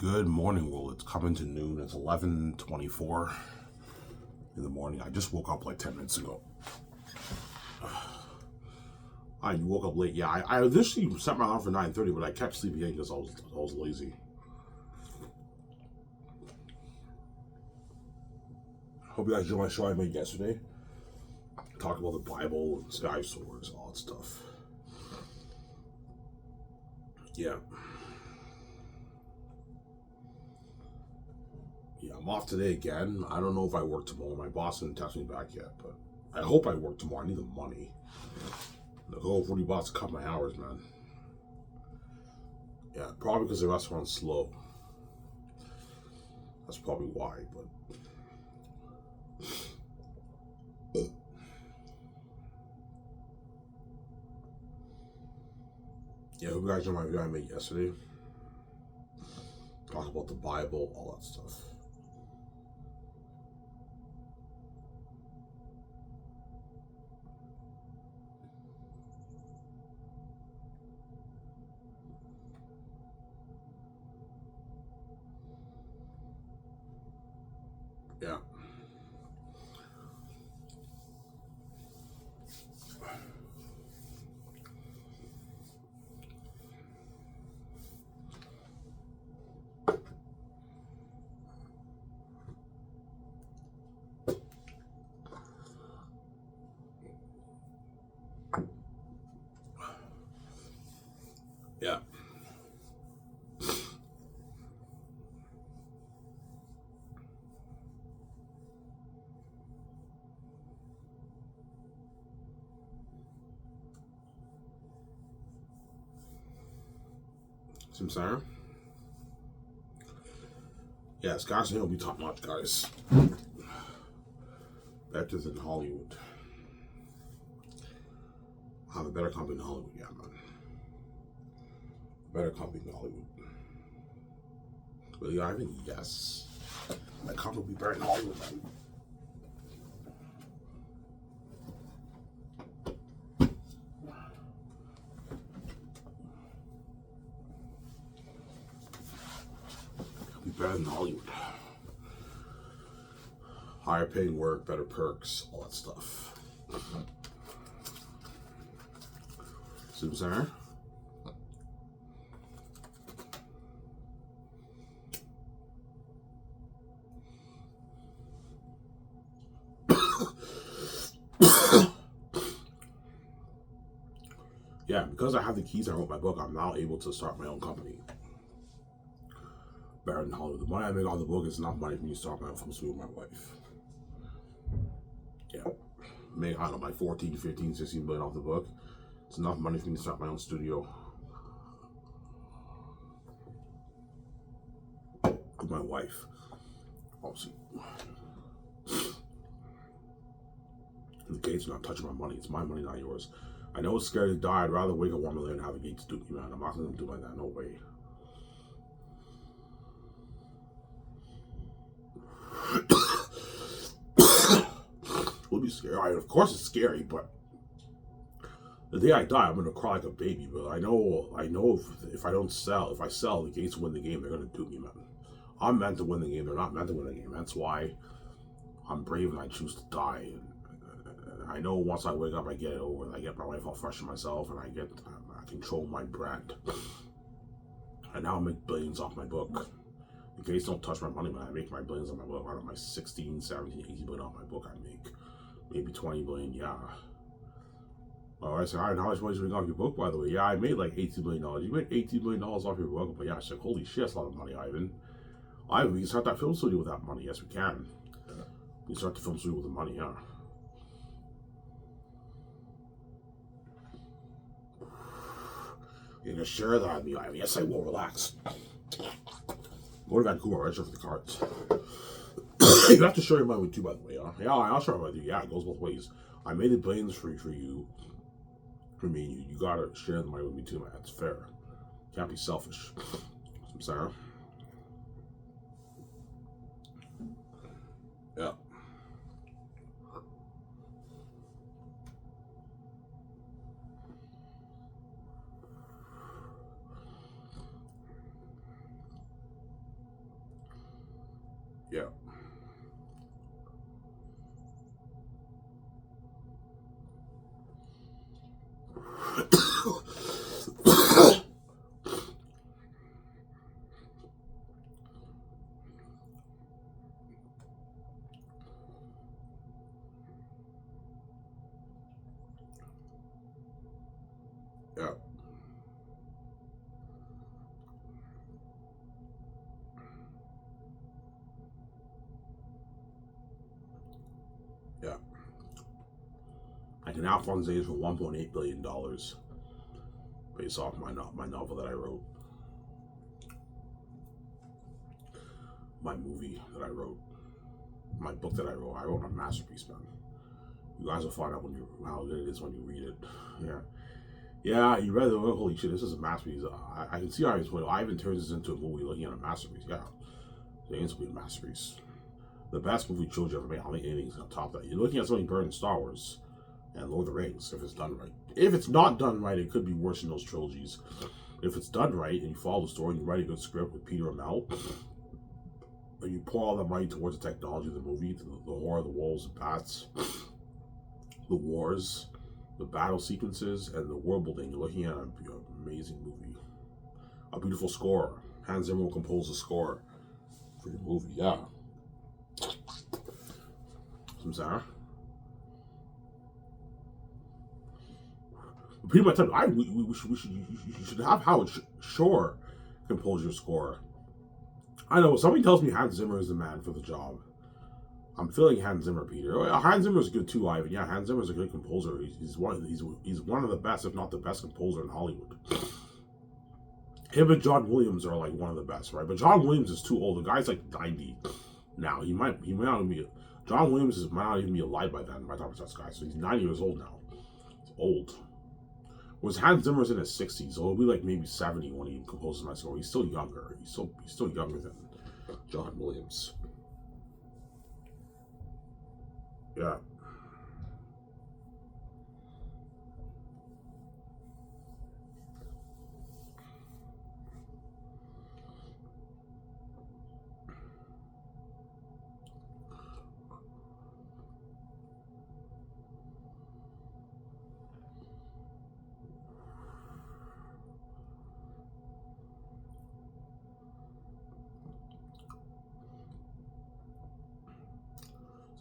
Good morning, world. It's coming to noon. It's 11:24 in the morning. I just woke up like 10 minutes ago. I woke up late. Yeah, I initially set my alarm for 9:30, but I kept sleeping in because I was lazy. Hope you guys enjoyed my show I made yesterday. Talk about the Bible and sky swords, all that stuff. Yeah. Yeah, I'm off today again. I don't know if I work tomorrow. My boss didn't text me back yet, but I hope I work tomorrow. I need the money. The whole 40 bucks to cut my hours, man. Yeah, probably because the restaurant's slow. That's probably why, but yeah, hope you guys know my video I made yesterday. Talk about the Bible, all that stuff. Yeah. Yeah. See what I'm saying? Yeah, Wisconsin will be top notch, guys. Better than Hollywood. I'll have a better company than Hollywood, yeah, man. Better company than Hollywood. Really, Ivan? Yes. My company will be better than Hollywood, man. It'll be better than Hollywood. Higher paying work, better perks, all that stuff. See what I'm saying? Yeah, because I have the keys, I wrote my book, I'm now able to start my own company. Better than Hollywood. The money I make on the book is enough money for me to start my own company with my wife. Yeah. Make, I don't know, my 14, 15, 16 billion off the book. It's enough money for me to start my own studio. With my wife. Obviously. The gates are not touching my money. It's my money, not yours. I know it's scary to die. I'd rather wake up 1 million and have the gates do me, man. I'm not going to do like that. No way. It would be scary. Of course it's scary, but the day I die, I'm gonna cry like a baby. But I know if I don't sell, if I sell, the gates win the game. They're gonna do me, man. I'm meant to win the game. They're not meant to win the game. That's why I'm brave and I choose to die. And I know once I wake up, I get it over. And I get my life all fresh in myself, and I control my brand. And now I make billions off my book. The gates don't touch my money, man. I make my billions on my book. Out of my 16, 17, 18 billion off my book, I make maybe 20 billion. Yeah. Oh, I said, all right, how much money did you make off your book, by the way? Yeah, I made like $18 million. You made $18 million off your book, but yeah, I said, holy shit, that's a lot of money, Ivan. We can start that film studio with that money. Yes, we can. We can start the film studio with the money, yeah. You're gonna share that with me, Ivan? Yes, I will. Relax. Go to Vancouver, I'll register for the cards. You have to share your money with you, by the way, huh? Yeah, I'll share my money with you. Yeah, it goes both ways. I made the billions for you. For me and you. You gotta share the money with me too, man. That's fair. Can't be selfish. I'm sorry. Yeah. and Alphonse is for $1.8 billion, based off my novel that I wrote, my movie that I wrote, my book that I wrote. I wrote a masterpiece, man. You guys will find out how good it is when you read it. Yeah, you read it. Holy shit, this is a masterpiece. I can see how he's playing. Ivan turns this into a movie looking at a masterpiece. Yeah, it's going to be a masterpiece. The best movie trilogy ever made. I don't think anything's going to top that. You're looking at something better than Star Wars and Lord of the Rings, if it's done right. If it's not done right, it could be worse than those trilogies. If it's done right, and you follow the story, and you write a good script with Peter and Mel, and you pour all that money towards the technology of the movie, the horror, the wolves and bats, the wars, the battle sequences, and the world building, you're looking at an amazing movie. A beautiful score. Hans Zimmer will compose the score for your movie, yeah. Some Sarah. Pretty much, we should have Howard Shore compose your score. I know, somebody tells me Hans Zimmer is the man for the job. I'm feeling Hans Zimmer, Peter. Hans Zimmer's good too, Ivan. Yeah, Hans Zimmer's a good composer. He's one of the best, if not the best composer in Hollywood. Him and John Williams are like one of the best, right? But John Williams is too old. The guy's like 90 now. He might not even be. John Williams might not even be alive by then. By the time it's guy, so he's 90 years old now. He's old. Whereas Hans Zimmer's in his 60s, so he'll be like maybe 70 when he composes my score. He's still younger. He's still younger than John Williams. Yeah.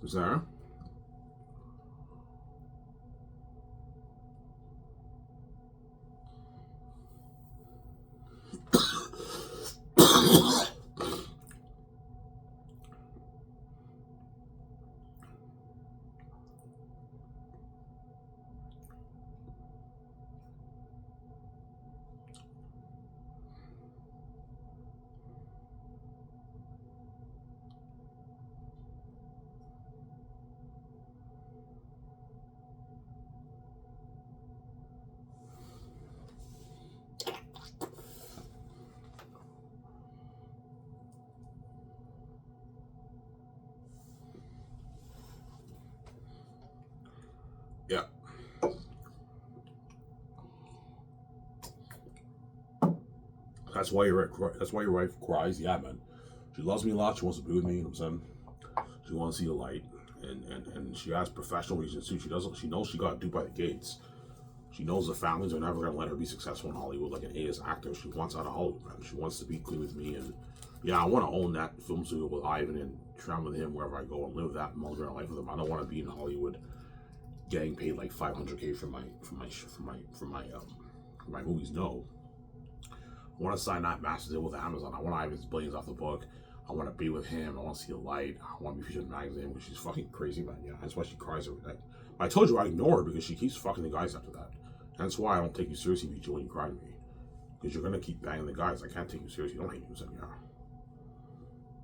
So Sarah? Yeah. That's why your wife cries. Yeah, man. She loves me a lot. She wants to be with me. You know what I'm saying? She wants to see the light, and she has professional reasons too. She knows she got duped by the gates. She knows the families are never gonna let her be successful in Hollywood like an A-list actor. She wants out of Hollywood, man. She wants to be clean with me, and yeah, I want to own that film studio with Ivan and travel with him wherever I go and live that multi-grand life with him. I don't want to be in Hollywood getting paid like $500K for my movies. No, I want to sign that master deal with Amazon. I want Ivan's billions off the book. I want to be with him. I want to see the light. I want to be featured in the magazine because she's fucking crazy, man. Yeah, that's why she cries every night. I told you I ignore her because she keeps fucking the guys after that. That's why I don't take you seriously, Vijay, when you cry to me. Because you're gonna keep banging the guys. I can't take you seriously. You don't hate me, yeah.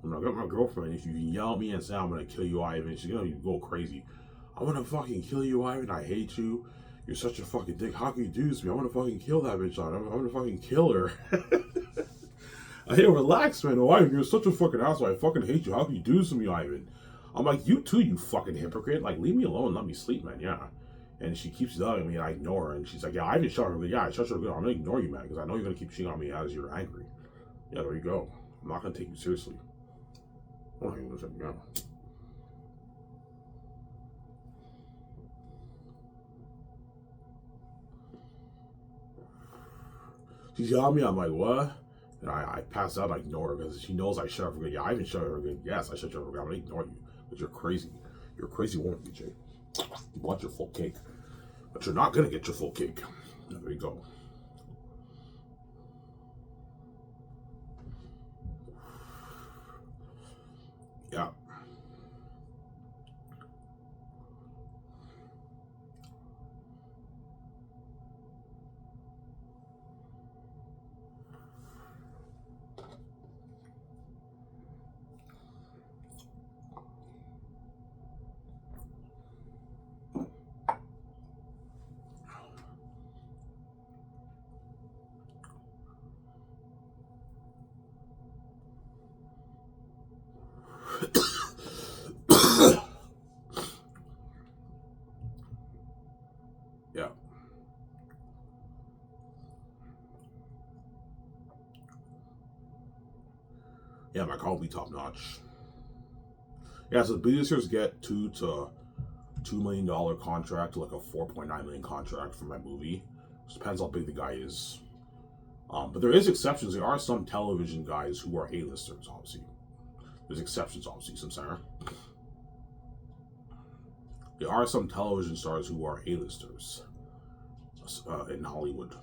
When I got my girlfriend, if you yell at me and say I'm gonna kill you, Ivan, she's gonna go crazy. I wanna fucking kill you, Ivan. I hate you. You're such a fucking dick. How can you do this to me? I wanna fucking kill that bitch, Ivan. I'm gonna fucking kill her. Hey, relax, man. Oh, Ivan, you're such a fucking asshole. I fucking hate you. How can you do this to me, Ivan? I'm like, you too, you fucking hypocrite. Like, leave me alone. Let me sleep, man. Yeah. And she keeps yelling at me, and I ignore her. And she's like, yeah, I didn't shut her. Yeah, I shut her good. I'm gonna ignore you, man, because I know you're gonna keep cheating on me as you're angry. Yeah, there you go. I'm not gonna take you seriously. Oh, hang on a second. Yeah. She's yelling at me. I'm like, what? And I pass out. I ignore her because she knows I shut her for good. Yeah, I even shut her for good. Yes, I shut her for good. I'm gonna ignore you because you're crazy. You're a crazy woman, BJ. You want your full cake, but you're not gonna get your full cake. There you go. Yeah. Yeah, my car will be top notch. Yeah, so the producers get $2 million contract to like a $4.9 million contract for my movie. Just depends how big the guy is. But there is exceptions. There are some television guys who are A-listers, obviously. There's exceptions, obviously, some Sarah. There are some television stars who are A-listers in Hollywood.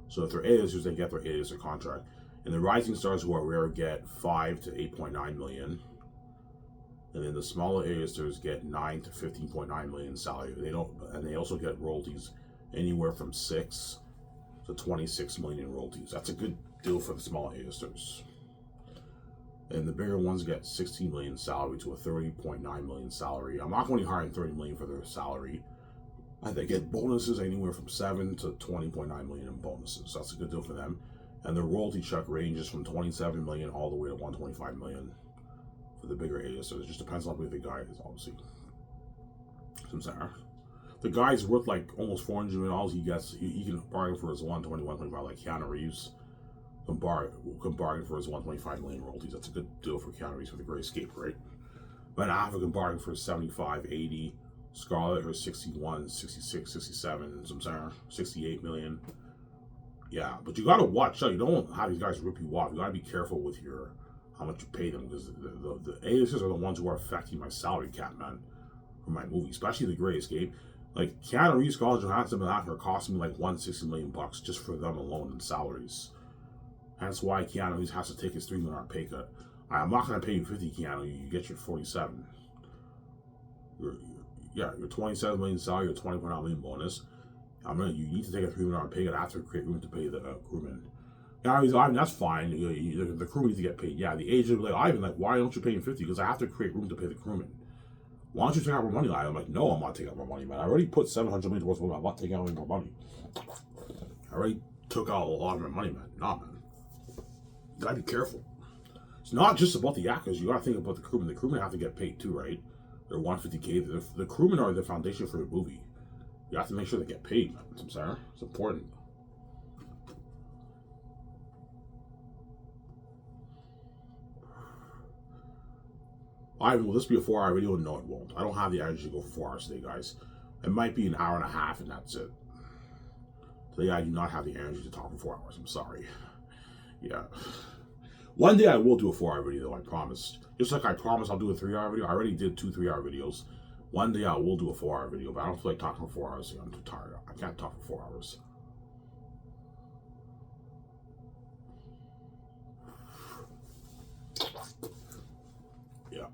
So if they're A-listers, they get their A-lister contract. And the rising stars who are rare get 5 to 8.9 million. And then the smaller A-listers get 9 to 15.9 million salary. And they also get royalties anywhere from 6 to 26 million in royalties. That's a good deal for the small A-listers. And the bigger ones get 16 million salary to a 30.9 million salary. I'm not going to hire 30 million for their salary. They get bonuses anywhere from 7 to 20.9 million in bonuses. That's a good deal for them. And the royalty check ranges from 27 million all the way to 125 million for the bigger A-listers. It just depends on how big the guy is, obviously. The guy's worth like almost $400 million. He can bargain for his 120, 125, like Keanu Reeves can bargain for his 125 million royalties. That's a good deal for Keanu Reeves for the Great Escape, right? Ben Affleck can bargain for 75, 80. Scarlett her 61, 66, 67, 68 million. Yeah, but you gotta watch out. You don't have these guys rip you off. You gotta be careful with how much you pay them, because the A-listers are the ones who are affecting my salary cap, man, for my movie, especially The Great Escape. Like Keanu Reeves, Scarlett Johansson, and Affleck are costing me like $160 million just for them alone in salaries. That's why Keanu Reeves has to take his $3 million pay cut. I'm not gonna pay you 50, Keanu. You get your 47. Your 27 million salary, your 20.9 million bonus. You need to take a $3 million pay cut after create room to pay the crewman. Yeah, that's fine. The crewman needs to get paid. Yeah, the agent will be like, Ivan, like, why don't you pay him 50? Because I have to create room to pay the crewman. Why don't you take out more money, Ivan? I'm like, no, I'm not taking out more money, man. I already put $700 million towards movie. I'm not taking out any more money. I already took out a lot of my money, man. Nah, man. You gotta be careful. It's not just about the actors. You gotta think about the crewmen. The crewmen have to get paid too, right? They're 150K. The crewmen are the foundation for the movie. You have to make sure they get paid, man. I'm sorry. It's important. Will this be a 4-hour video? No, it won't. I don't have the energy to go for 4 hours today, guys. It might be an hour and a half, and that's it. Today, I do not have the energy to talk for 4 hours. I'm sorry. Yeah. One day I will do a 4-hour video, though, I promise. Just like I promised I'll do a 3-hour video. I already did 2 3-hour videos. One day I will do a 4-hour video, but I don't feel like talking for 4 hours. I'm too tired. I can't talk for 4 hours. Yeah.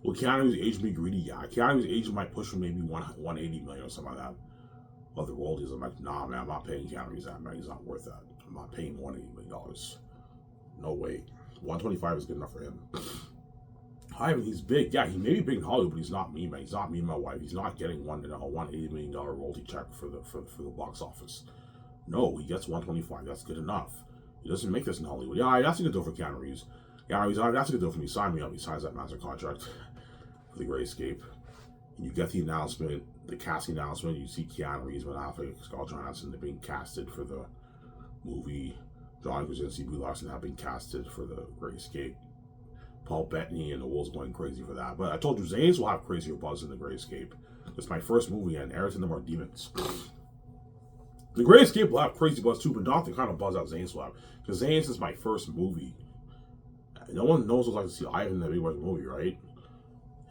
Will Keanu's age be greedy? Yeah. Keanu's age might push for maybe 180 million or something like that. Of the royalties, I'm like, nah, man, I'm not paying Keanu that, man. He's not worth that. I'm not paying $180 million. No way. 125 is good enough for him. Ivan, he's big. Yeah, he may be big in Hollywood, but he's not me, man. He's not me and my wife. He's not getting $180 million royalty check for the box office. No, he gets 125. That's good enough. He doesn't make this in Hollywood. Yeah, that's a good deal for Keanu Reeves. Yeah, that's a good deal for me. Sign me up. He signs that master contract for The Great Escape. And you get the announcement, the casting announcement. You see Keanu Reeves, Ben Affleck, Scarlett Johansson. They're being casted for the movie. John Krasinski, Brie Larson have been casted for The Great Escape. Paul Bettany and the world's going crazy for that. But I told you, Xanus will have crazier buzz in The Great Escape. It's my first movie, and Eric and them are demons. The Great Escape will have crazy buzz too, but not the kind of buzz that Xanus will have. Because Xanus is my first movie. No one knows what it's like to see Ivan in the Big Brother movie, right?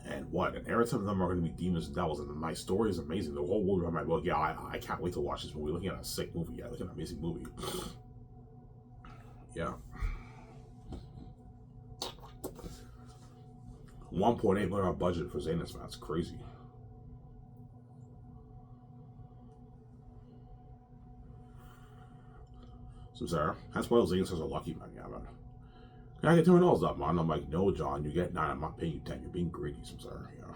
And what? And every time of them are going to be demons and devils. And my story is amazing. The whole movie, I'm like, well, yeah, I can't wait to watch this movie. We're looking at a sick movie. Yeah, looking at an amazing movie. Yeah. $1.8 million budget for Xanus, man. That's crazy. So, Sarah, that's why those Xanus are lucky, man. Yeah, man. Can I get $200 up, man? I'm like, no, John, you get 9. I'm not paying you 10. You're being greedy, so sorry. Yeah.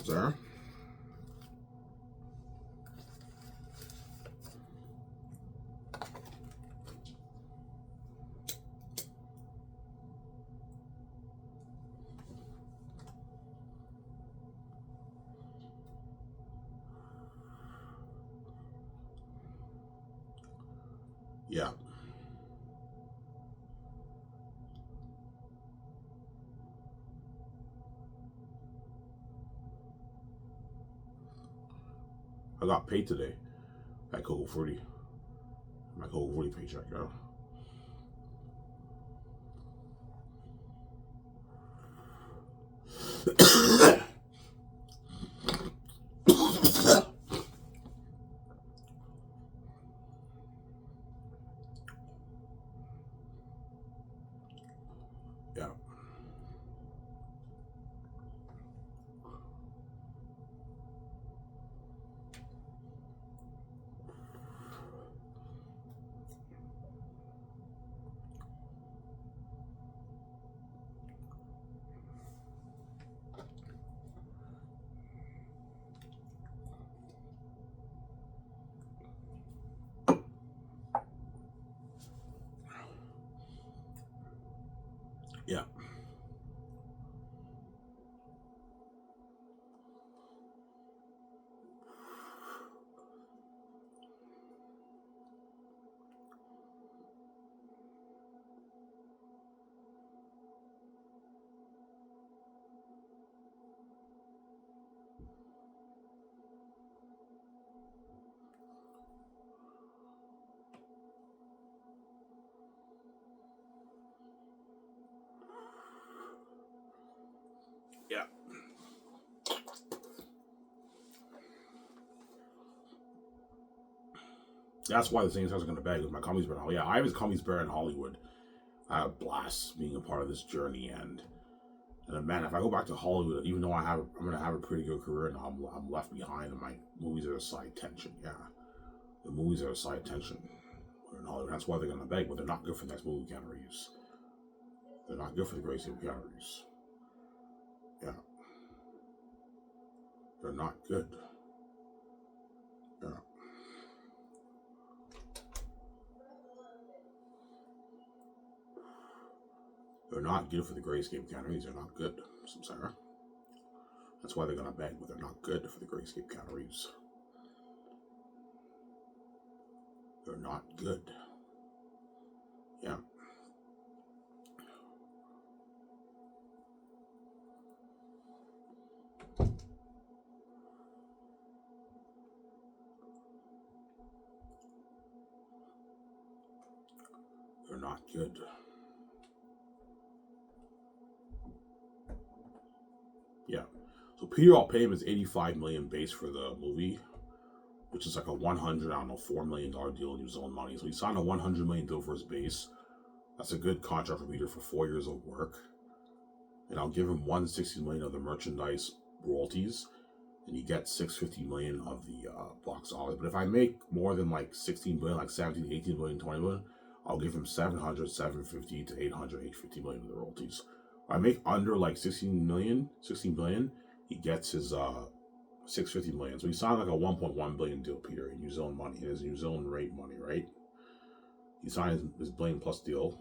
Sarah? Yeah. I got paid today at Coco 40. My Coco 40 paycheck, yeah. Yeah. Yeah. Yeah. That's why the same size are going to bag with my Cummings Bear. Yeah, I was Cummings Bear in Hollywood. I had a blast being a part of this journey, and then, man, if I go back to Hollywood, even though I'm gonna have a pretty good career, and I'm left behind, and my movies are a side tension. Yeah, the movies are a side tension in Hollywood. That's why they're gonna beg, but they're not good for the next movie categories. They're not good for the greatest movie categories. Yeah, they're not good. Yeah. They're not good for the grayscape categories. They're not good. Samsara. That's why they're gonna beg, but they're not good for the grayscape categories. They're not good. Yeah. They're not good. Yeah. So Peter All Payment is 85 million base for the movie, which is like a 100, I don't know, $4 million deal in New Zealand money. So he signed a 100 million deal for his base. That's a good contract for Peter for 4 years of work. And I'll give him 160 million of the merchandise royalties, and he gets 650 million of the box office. But if I make more than like 16 billion, like 17, 18 billion, 20 billion, I'll give him 700, 750 to 800, 850 million of the royalties. If I make under like 16 billion, he gets his 650 million. So he signed like a 1.1 billion deal, Peter, in New Zealand money, in his New Zealand rate money, right? He signed his billion plus deal.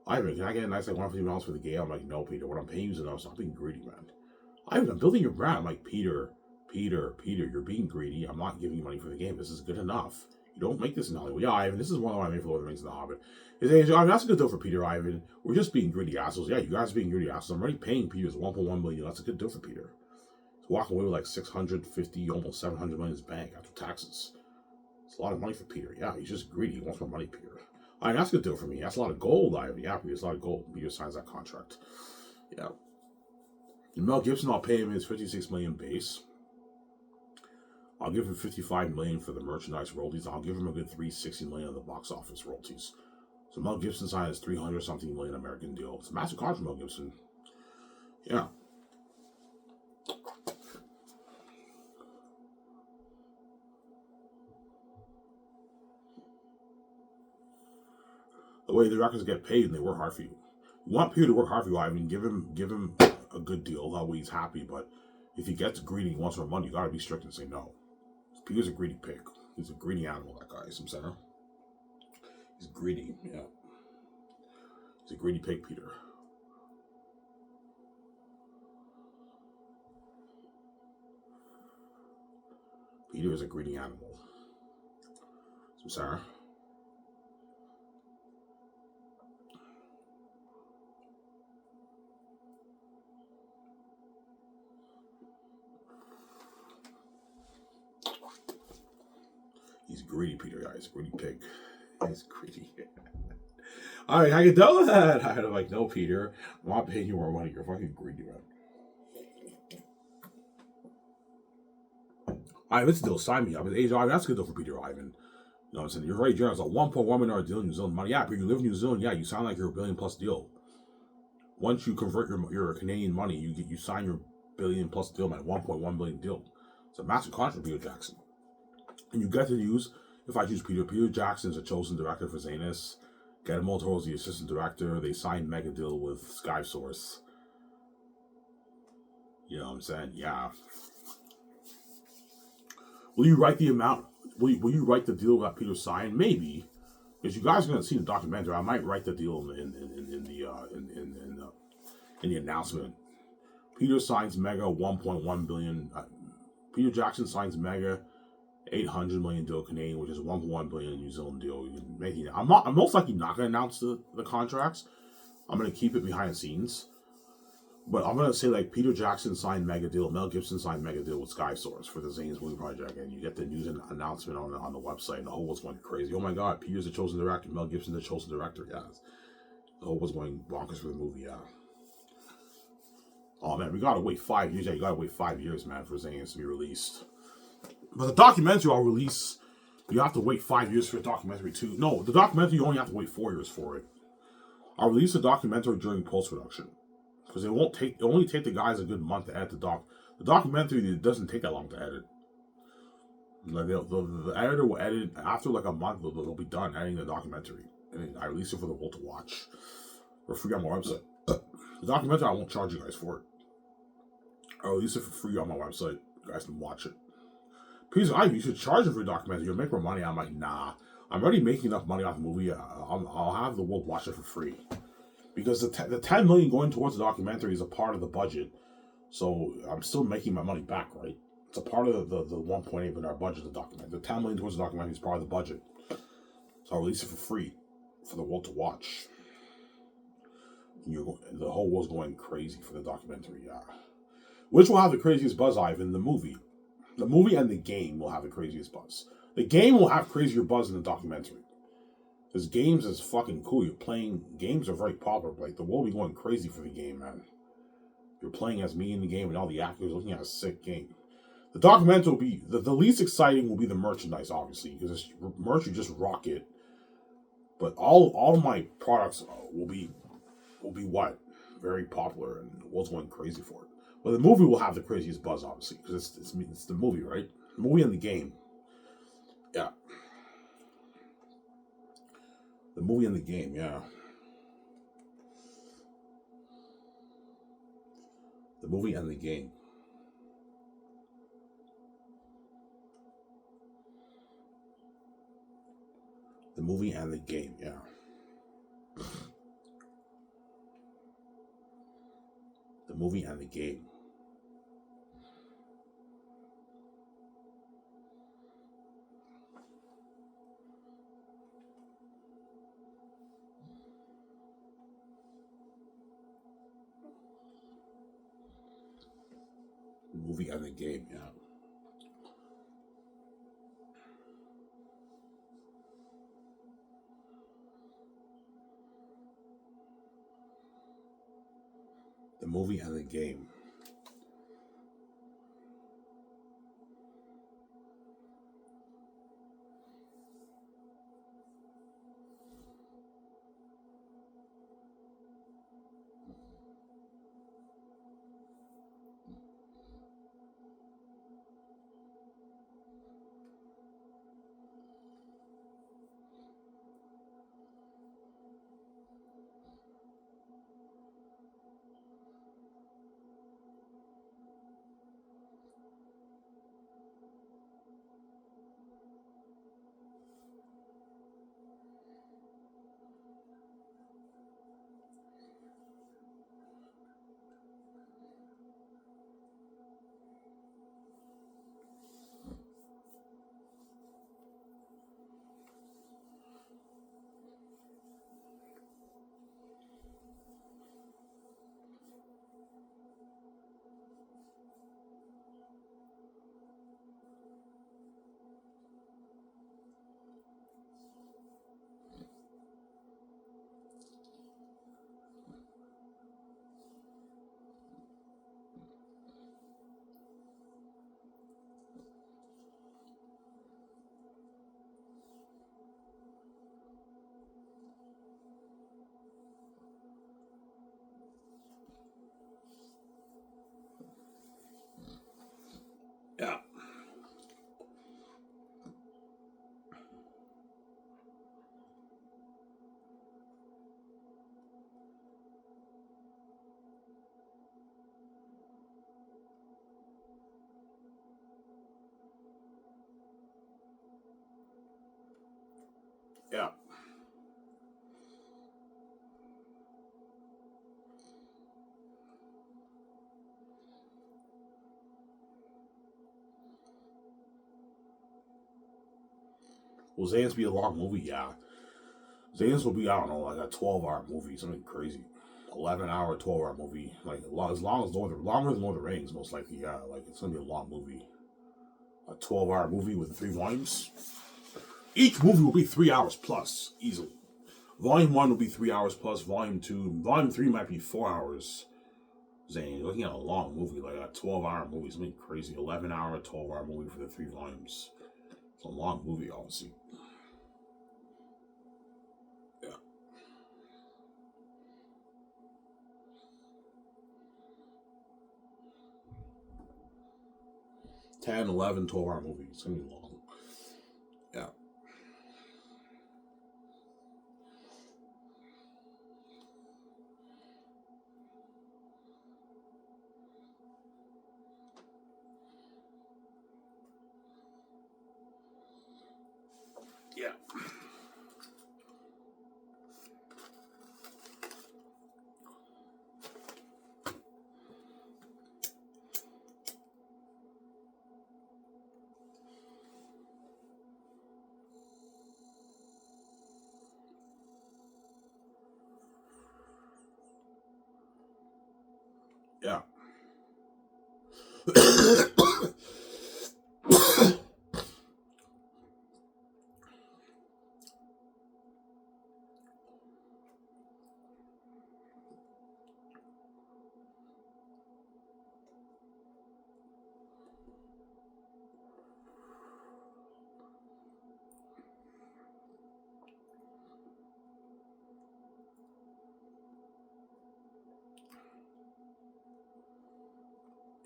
Ivan, can I get a nice like $150 for the game? I'm like, no, Peter. What I'm paying you is enough. Stop being greedy, man. Ivan, I'm building your brand. I'm like, Peter, you're being greedy. I'm not giving you money for the game. This is good enough. You don't make this in Hollywood. Yeah, Ivan, this is one of my main for Lord of the Rings and the Hobbit. Ivan, that's a good deal for Peter, Ivan. We're just being greedy assholes. Yeah, you guys are being greedy assholes. I'm already paying Peter's 1.1 million. That's a good deal for Peter. He's walking away with like 650, almost 700 million in his bank after taxes. It's a lot of money for Peter. Yeah, he's just greedy. He wants more money, Peter. I mean, that's a good deal for me. That's a lot of gold, Ivan. Yeah, Peter's a lot of gold. Peter signs that contract. Yeah. And Mel Gibson, I'll pay him his 56 million base. I'll give him 55 million for the merchandise royalties. I'll give him a good 360 million of the box office royalties. So Mel Gibson signed his 300 something million American deal. It's a massive contract for Mel Gibson. Yeah. The way the actors get paid and they work hard for you. You want Peter to work hard for you, I mean, give him a good deal. That way he's happy. But if he gets greedy and wants more money, you gotta be strict and say no. Peter's a greedy pig. He's a greedy animal, that guy. Some center. He's greedy, yeah. He's a greedy pig, Peter. Peter is a greedy animal. Some Sarah. greedy, Peter. Yeah, he's a greedy pig. He's greedy. All right, how you doing that? I'm like, no, Peter, I'm not paying you more money. You're fucking greedy, man. All right, let's deal. Sign me up. That's a good deal for Peter Ivan. You know what I'm saying? You're very generous. A $1.1 million deal in New Zealand money. Yeah, but you live in New Zealand. Yeah, you sound like you're a $1 billion+ deal. Once you convert your Canadian money, you sign your $1 billion+ deal, man. $1.1 billion deal. It's a massive contract for Peter Jackson. And you get to use, if I choose Peter Jackson is a chosen director for Xanus. Guillermo Toro is the assistant director. They signed mega deal with Skiv Source. You know what I'm saying? Yeah. Will you write the amount? Will you write the deal that Peter signed? Maybe, because you guys are gonna see the documentary. I might write the deal in the announcement. Peter signs mega 1.1 billion. Peter Jackson signs mega 800 million deal Canadian, which is 1.1 billion New Zealand deal. I'm most likely not gonna announce the contracts. I'm gonna keep it behind the scenes. But I'm going to say, like, Peter Jackson signed mega deal. Mel Gibson signed mega deal with Sky Source for the Zane's movie project. And you get the news and announcement on the website. And the whole world's going crazy. Oh, my God. Peter's the chosen director. Mel Gibson's the chosen director. Yeah. The whole world's going bonkers for the movie. Yeah. Oh, man. We got to wait 5 years. Yeah, you got to wait 5 years, man, for Zane's to be released. But the documentary I'll release, you have to wait 5 years for the documentary, too. No, the documentary, you only have to wait 4 years for it. I'll release the documentary during post-production. Because it only take the guys a good month to edit the doc. The documentary, it doesn't take that long to edit. Like the editor will edit after like a month. They'll be done editing the documentary, and I release it for the world to watch for free on my website. The documentary, I won't charge you guys for it. I'll release it for free on my website. You guys can watch it. Please, you should charge it for a documentary. You'll make more money. I'm like, nah. I'm already making enough money off the movie. I'll have the world watch it for free. Because the $10 million going towards the documentary is a part of the budget, so I'm still making my money back, right? It's a part of the $1.8 million budget of the documentary. The $10 million towards the documentary is part of the budget, so I'll release it for free for the world to watch. The whole world's going crazy for the documentary, yeah. Which will have the craziest buzz, Ivan? The movie. The movie and the game will have the craziest buzz. The game will have crazier buzz than the documentary. Because games is fucking cool. You're playing... Games are very popular. Like, the world will be going crazy for the game, man. You're playing as me in the game and all the actors looking at a sick game. The documentary will be... The least exciting will be the merchandise, obviously. Because merch, you just rock it. But all my products will be what? Very popular, and the world's going crazy for it. But the movie will have the craziest buzz, obviously. Because it's the movie, right? The movie and the game. Yeah. The movie and the game, yeah. The movie and the game. The movie and the game, yeah. The movie and the game. The movie and the game, yeah. The movie and the game. Yeah. Will Xanus be a long movie? Yeah. Xanus will be, I don't know, like a 12-hour movie, something crazy. 11-hour, 12-hour movie. Like, as long as longer than Lord of the Rings, most likely, yeah. Like, it's going to be a long movie. A 12-hour movie with 3 volumes. Each movie will be 3 hours plus, easily. Volume 1 will be 3 hours plus. Volume 3 might be 4 hours. Zane, you're looking at a long movie, like a 12-hour movie, something crazy. 11-hour, 12-hour movie for the 3 volumes. It's a long movie, obviously. Yeah. 10, 11, 12-hour movie. It's going to be long. Yeah. Yeah. Yeah.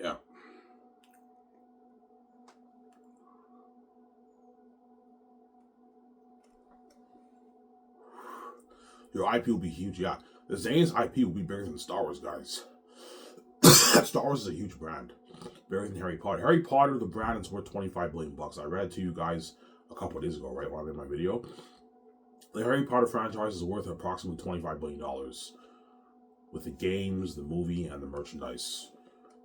Yeah. Your IP will be huge, yeah. The Zane's IP will be bigger than Star Wars, guys. Star Wars is a huge brand. Bigger than Harry Potter. Harry Potter, the brand is worth $25 billion. I read it to you guys a couple of days ago, right, when I made my video. The Harry Potter franchise is worth approximately $25 billion. With the games, the movie, and the merchandise.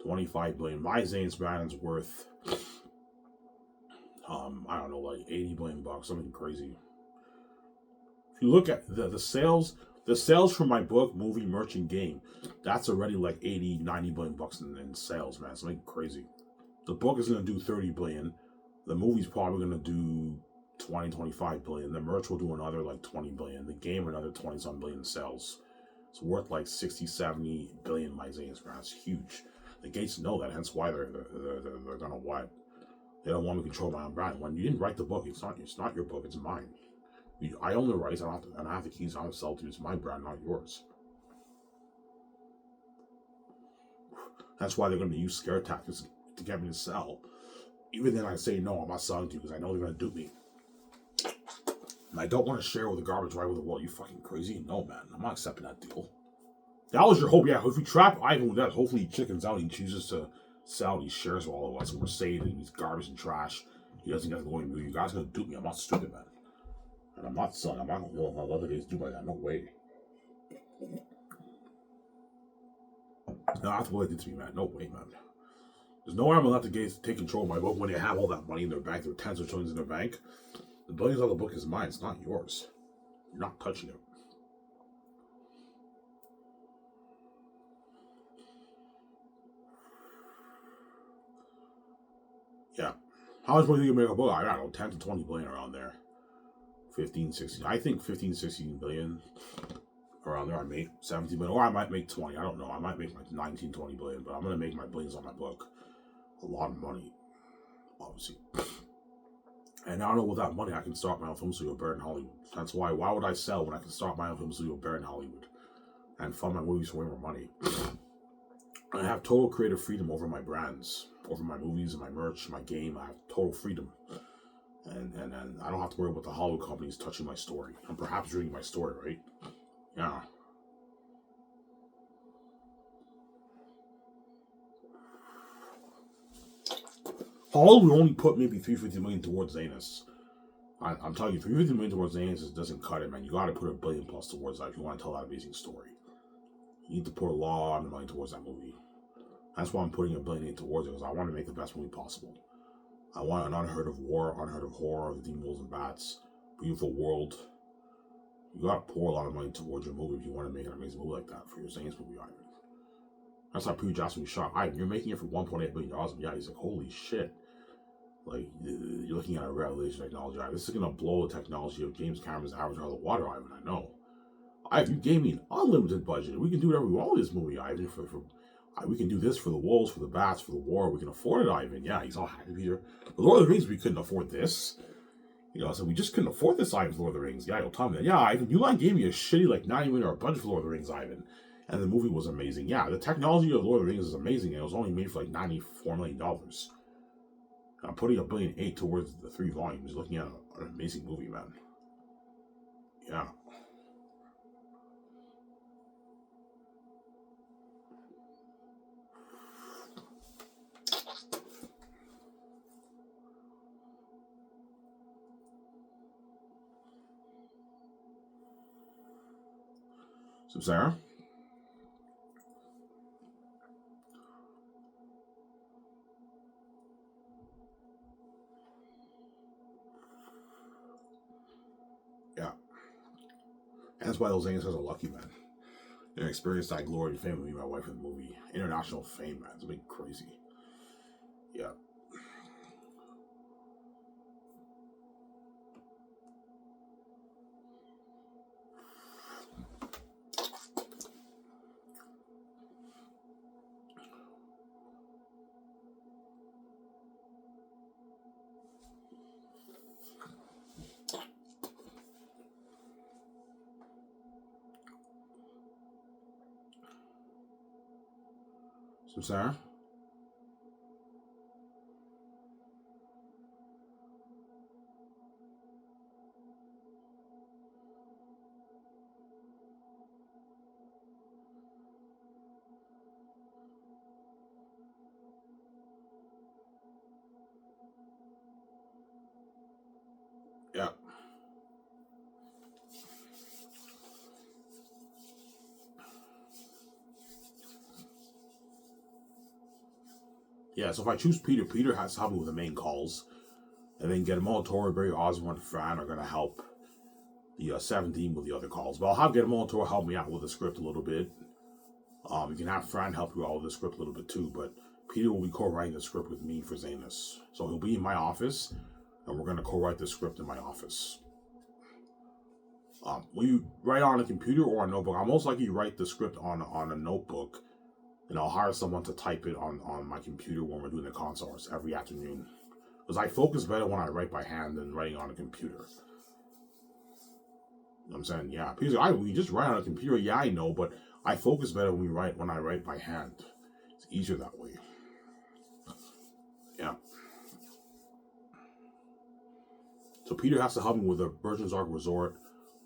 $25 billion. My Zane's brand is worth, I don't know, like $80 billion, something crazy. If you look at the sales for my book, movie, merch, and game, that's already like 80, 90 billion bucks in sales, man. Something crazy. The book is going to do 30 billion. The movie's probably going to do 20, 25 billion. The merch will do another like 20 billion. The game, another 20 some billion in sales. It's worth like 60, 70 billion my Zane's brand. It's huge. The Gates know that, hence why they're going to what? They don't want me to control my own brand. When you didn't write the book, it's not your book, it's mine. I own the rights, and I have the keys. I have to sell to you. It's my brand, not yours. That's why they're going to use scare tactics to get me to sell. Even then, I say no, I'm not selling to you because I know they're going to dupe me. And I don't want to share with the garbage right with the world. You fucking crazy? No, man. I'm not accepting that deal. That was your hope. Yeah, if we trap Ivan with that, hopefully he chickens out. He chooses to sell these shares with all of us. And we're saving these garbage and trash. He doesn't get to go anywhere. You guys are going to dupe me. I'm not stupid, man. And I'm not selling. I'm not going to let the guys do like that. No way. No, that's what they did to me, man. No way, man. There's no way I'm going to let the gays take control of my book when they have all that money in their bank. There are tens of trillions in their bank. The billions of the book is mine. It's not yours. You're not touching it. Yeah. How much money do you make a book? I don't know, 10 to 20 billion around there. 15, 16. I think 15, 16 billion around there. I make 17 billion. Or I might make 20. I don't know. I might make like 19, 20 billion. But I'm going to make my billions on my book. A lot of money. Obviously. And I don't know, with that money, I can start my own film studio, Bear in Hollywood. That's why would I sell when I can start my own film studio, Bear in Hollywood? And fund my movies for way more money. And I have total creative freedom over my brands, over my movies and my merch, my game. I have total freedom. And I don't have to worry about the Hollywood companies touching my story. And perhaps reading my story, right? Yeah. Hollywood would only put maybe $350 million towards Xanus. I'm telling you, $350 million towards Xanus doesn't cut it, man. You got to put $1 billion plus towards that if you want to tell that amazing story. You need to put a lot of money towards that movie. That's why I'm putting $1 billion towards it, because I want to make the best movie possible. I want an unheard of war, unheard of horror, of demons and bats, beautiful world. You gotta pour a lot of money towards your movie if you want to make an amazing movie like that for your Xanus movie, Ivan. That's how Peter Jackson was shocked. Ivan, you're making it for $1.8 billion. Yeah, he's like, holy shit. Like, you're looking at a revelation technology, Ivan. This is gonna blow the technology of James Cameron's Avatar: The Water, Ivan. I know. Ivan, you gave me an unlimited budget. We can do whatever we want with this movie, Ivan. We can do this for the wolves, for the bats, for the war. We can afford it, Ivan. Yeah, he's all happy, Peter. The Lord of the Rings, we couldn't afford this. So we just couldn't afford this, Ivan, for Lord of the Rings. Yeah, you'll tell me that. Yeah, Ivan, you gave me a shitty, like, $90 million budget for Lord of the Rings, Ivan. And the movie was amazing. Yeah, the technology of Lord of the Rings is amazing, and it was only made for, like, $94 million. And I'm putting $1.8 billion towards the 3 volumes, looking at an amazing movie, man. Yeah. So, Sarah? Yeah. And that's why those Xanus is a lucky man. And experience that glory and fame with me, my wife in the movie. International fame, man. It's a bit crazy. Yeah. So, Sarah? Yeah. Yeah, so if I choose Peter, Peter has to help me with the main calls. And then Guillermo Toro, Barry Osborne, and Fran are going to help the 17 with the other calls. But I'll have Guillermo Toro help me out with the script a little bit. You can have Fran help you out with the script a little bit too, but Peter will be co-writing the script with me for Xanus. So he'll be in my office, and we're going to co-write the script in my office. Will you write on a computer or a notebook? I'll most likely write the script on a notebook, and I'll hire someone to type it on my computer when we're doing the consults every afternoon. Because I focus better when I write by hand than writing on a computer. You know what I'm saying? Yeah. Because we just write on a computer, yeah, I know, but I focus better when I write by hand. It's easier that way. Yeah. So Peter has to help me with the Virgin's Ark Resort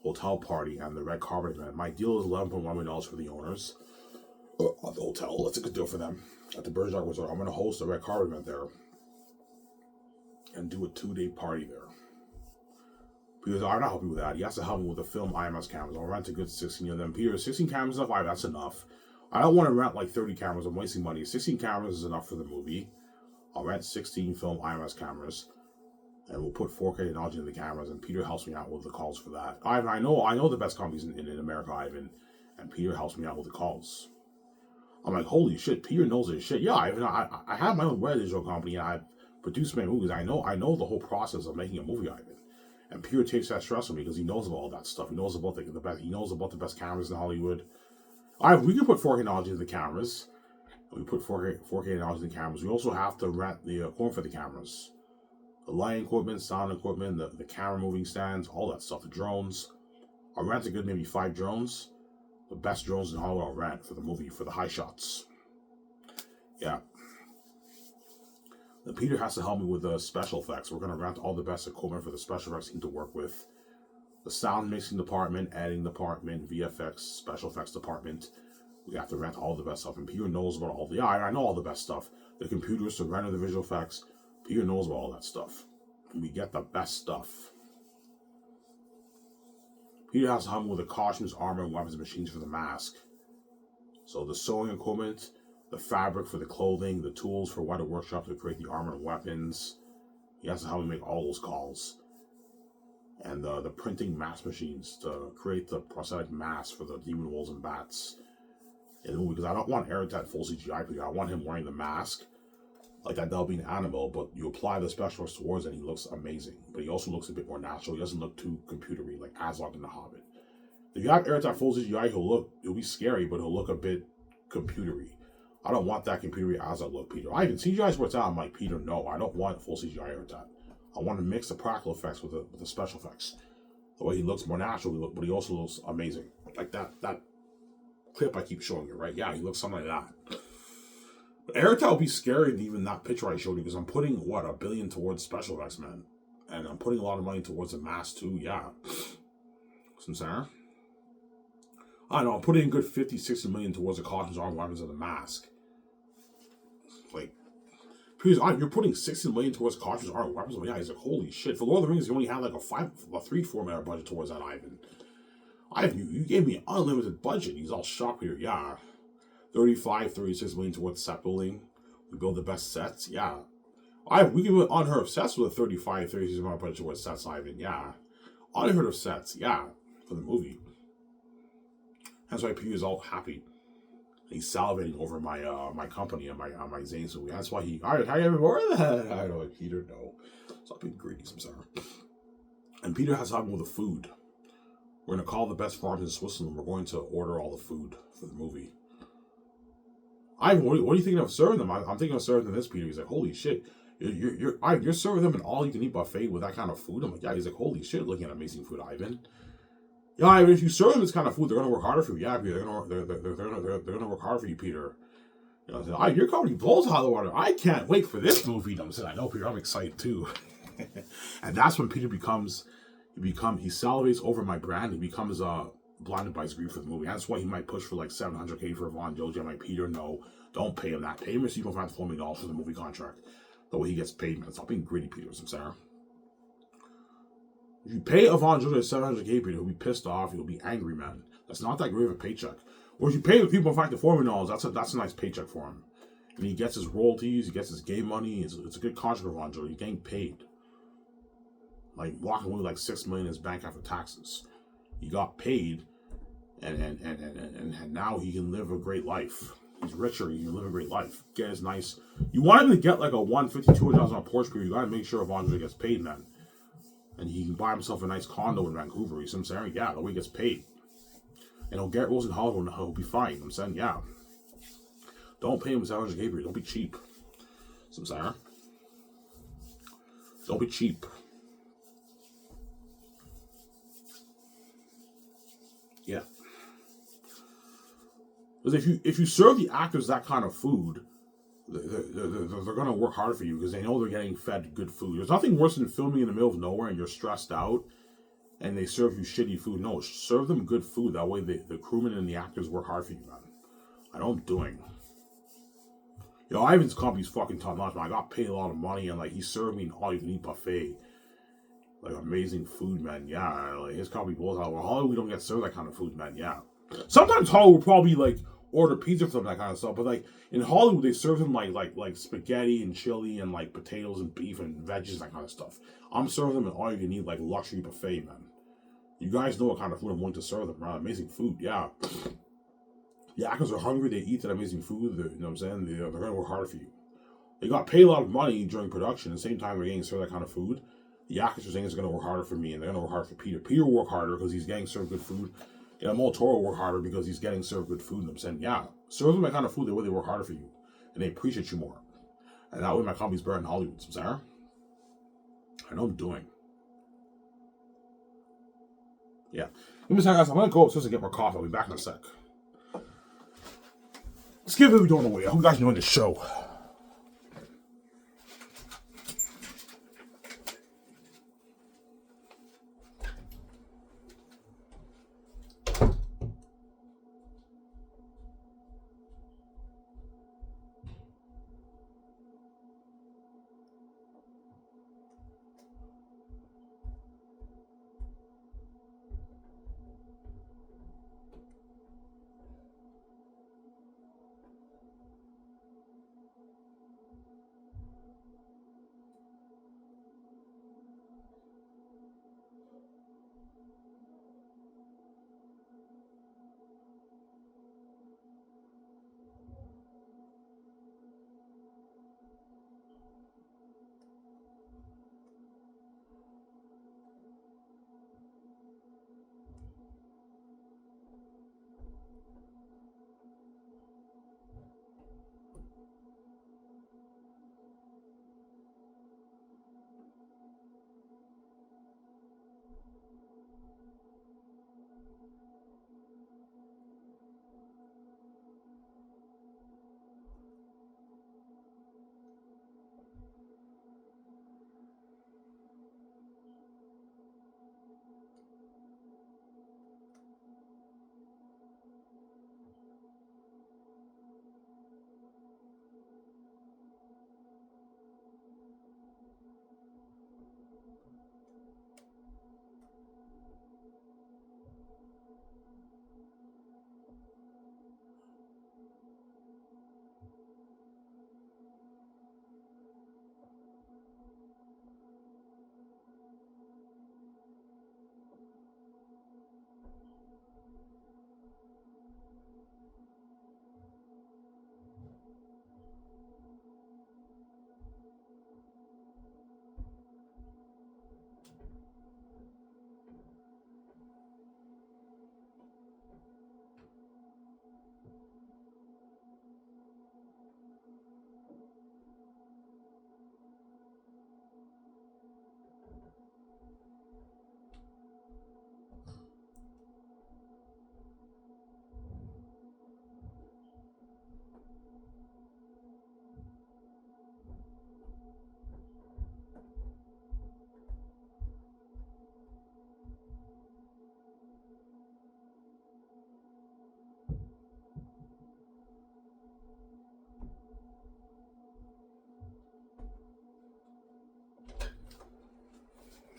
hotel party and the red carpet event. My deal is $11.1 million for the owners of the hotel. That's a good deal for them. At the Virgin's Ark Resort, I'm going to host a red carpet event there and do a 2-day party there. Because I'm not helping with that. He has to help me with the film IMS cameras. I'll rent a good 16 of them. Peter, 16 cameras enough? That's enough. I don't want to rent like 30 cameras. I'm wasting money. 16 cameras is enough for the movie. I'll rent 16 film IMS cameras. And we'll put 4K technology in the cameras. And Peter helps me out with the calls for that. Ivan, I know the best companies in America, Ivan. And Peter helps me out with the calls. I'm like, holy shit, Peter knows his shit. Yeah, Ivan, I have my own web digital company. And I produce my movies. I know the whole process of making a movie, Ivan. And Peter takes that stress from me because he knows about all that stuff. He knows about the best. He knows about the best cameras in Hollywood. We can put 4K technology in the cameras. We put 4K technology in the cameras. We also have to rent the equipment for the cameras, the lighting equipment, sound equipment, the camera moving stands, all that stuff. The drones. I'll rent a good maybe 5 drones. The best drones in Hollywood I'll rent for the movie for the high shots. Yeah. Then Peter has to help me with the special effects. We're going to rent all the best equipment for the special effects team to work with. The sound mixing department, editing department, VFX, special effects department. We have to rent all the best stuff. And Peter knows about all the... Yeah, I know all the best stuff. The computers to render the visual effects. Peter knows about all that stuff. And we get the best stuff. Peter has to help him with the costumes, armor, and weapons and machines for the mask. So the sewing equipment, the fabric for the clothing, the tools for Wider Workshop to create the armor and weapons. He has to help me make all those calls. And the printing mask machines to create the prosthetic masks for the demon wolves and bats in the movie. Because I don't want Eric that full CGI Peter. I want him wearing the mask like that being an animal, but you apply the special effects towards it and he looks amazing. But he also looks a bit more natural. He doesn't look too computery like Azog in The Hobbit. If you have Eric that full CGI, he'll be scary, but he'll look a bit computery. I don't want that computery Azog look, Peter. I even CGI's what's out. I'm like, Peter, no, I don't want full CGI Eric that. I want to mix the practical effects with the special effects. The way he looks more natural, but he also looks amazing. Like that clip I keep showing you, right? Yeah, he looks something like that. But Airtel would be scary than even that picture I showed you because I'm putting, what, $1 billion towards special effects, man. And I'm putting a lot of money towards the mask, too, yeah. Some Sarah? I know, I'm putting a good 50, 60 million towards the costumes, armor, weapons, and the mask. Like, please, you're putting 60 million towards costumes, armor, weapons, and yeah, he's like, holy shit. For Lord of the Rings, you only had like a 3-4 million budget towards that, Ivan. You gave me an unlimited budget. He's all shocked here, yeah. 35, 36 million towards set building. We build the best sets, yeah. We can put Unheard of sets with a 35, 36 million budget towards sets, Ivan, yeah. Unheard of sets, yeah, for the movie. That's why Peter is all happy. He's salivating over my company and my Xanus movie. That's why how you have more of that? I know, like, Peter, no. Stop being greedy, I'm sorry. And Peter has to help with the food. We're going to call the best farms in Switzerland. We're going to order all the food for the movie. Ivan, what are you thinking of serving them? I'm thinking of serving them this, Peter. He's like, holy shit. You're serving them an all-you-can-eat buffet with that kind of food? I'm like, yeah. He's like, holy shit, looking at amazing food, Ivan. Yeah, Ivan, if you serve them this kind of food, they're going to work harder for you. Yeah, Peter, they're going to work hard for you, Peter. You know, I said, your company blows out of the water. I can't wait for this movie. I said, I know, Peter. I'm excited, too. And that's when Peter he salivates over my brand. He becomes blinded by his grief for the movie. That's why he might push for like $700K for Von Joji. I'm like, Peter, no, don't pay him that. Pay him so you can find $4 million for the movie contract. The way he gets paid, man. Stop being greedy, Peter. I'm sorry. If you pay Von Joji $700K, Peter, he'll be pissed off. He'll be angry, man. That's not that great of a paycheck. Or if you pay the people in fact the $4 million, that's a nice paycheck for him. And he gets his royalties. He gets his game money. It's a good contract for Von Joji. He's getting paid. Like walking away with like $6 million in his bank after taxes. He got paid, and now he can live a great life. He's richer. He can live a great life. Get his nice. You want him to get like a $150,000 Porsche period. You got to make sure Evandro gets paid, man. And he can buy himself a nice condo in Vancouver. You see what I'm saying? Yeah, the way he gets paid. And he'll get roles in Hollywood and he'll be fine. You know what I'm saying? Yeah. Don't pay him $700K period. Don't be cheap. You see what I'm saying? Don't be cheap. Yeah. Because if you serve the actors that kind of food, they're going to work hard for you because they know they're getting fed good food. There's nothing worse than filming in the middle of nowhere and you're stressed out and they serve you shitty food. No, serve them good food. That way the crewmen and the actors work hard for you, man. I know I'm doing. Yo, Ivan's company's fucking top notch, man. I got paid a lot of money and like he served me an all-you-can-eat buffet. Like amazing food, man. Yeah, like his company blows out. Well, Hollywood, we don't get served that kind of food, man. Yeah. Sometimes Hollywood will probably like order pizza for them, that kind of stuff. But like in Hollywood, they serve them like spaghetti and chili and like potatoes and beef and veggies, that kind of stuff. I'm serving them an all you can eat like luxury buffet, man. You guys know what kind of food I'm willing to serve them, right? Amazing food, yeah. The actors are hungry. They eat that amazing food. You know what I'm saying? They're gonna work hard for you. They got paid a lot of money during production. At the same time, they're getting served that kind of food. The actors are saying it's going to work harder for me, and they're going to work harder for Peter. Peter will work harder because he's getting served good food. And Del Toro will work harder because he's getting served good food. And I'm saying, yeah, serve them that kind of food the way they work harder for you. And they appreciate you more. And that way my company's better in Hollywood. So, Sarah, I know I'm doing. Yeah. Let me say, guys, I'm going to go upstairs and get more coffee. I'll be back in a sec. Skiv, what are we doing away? I hope you guys enjoying the show.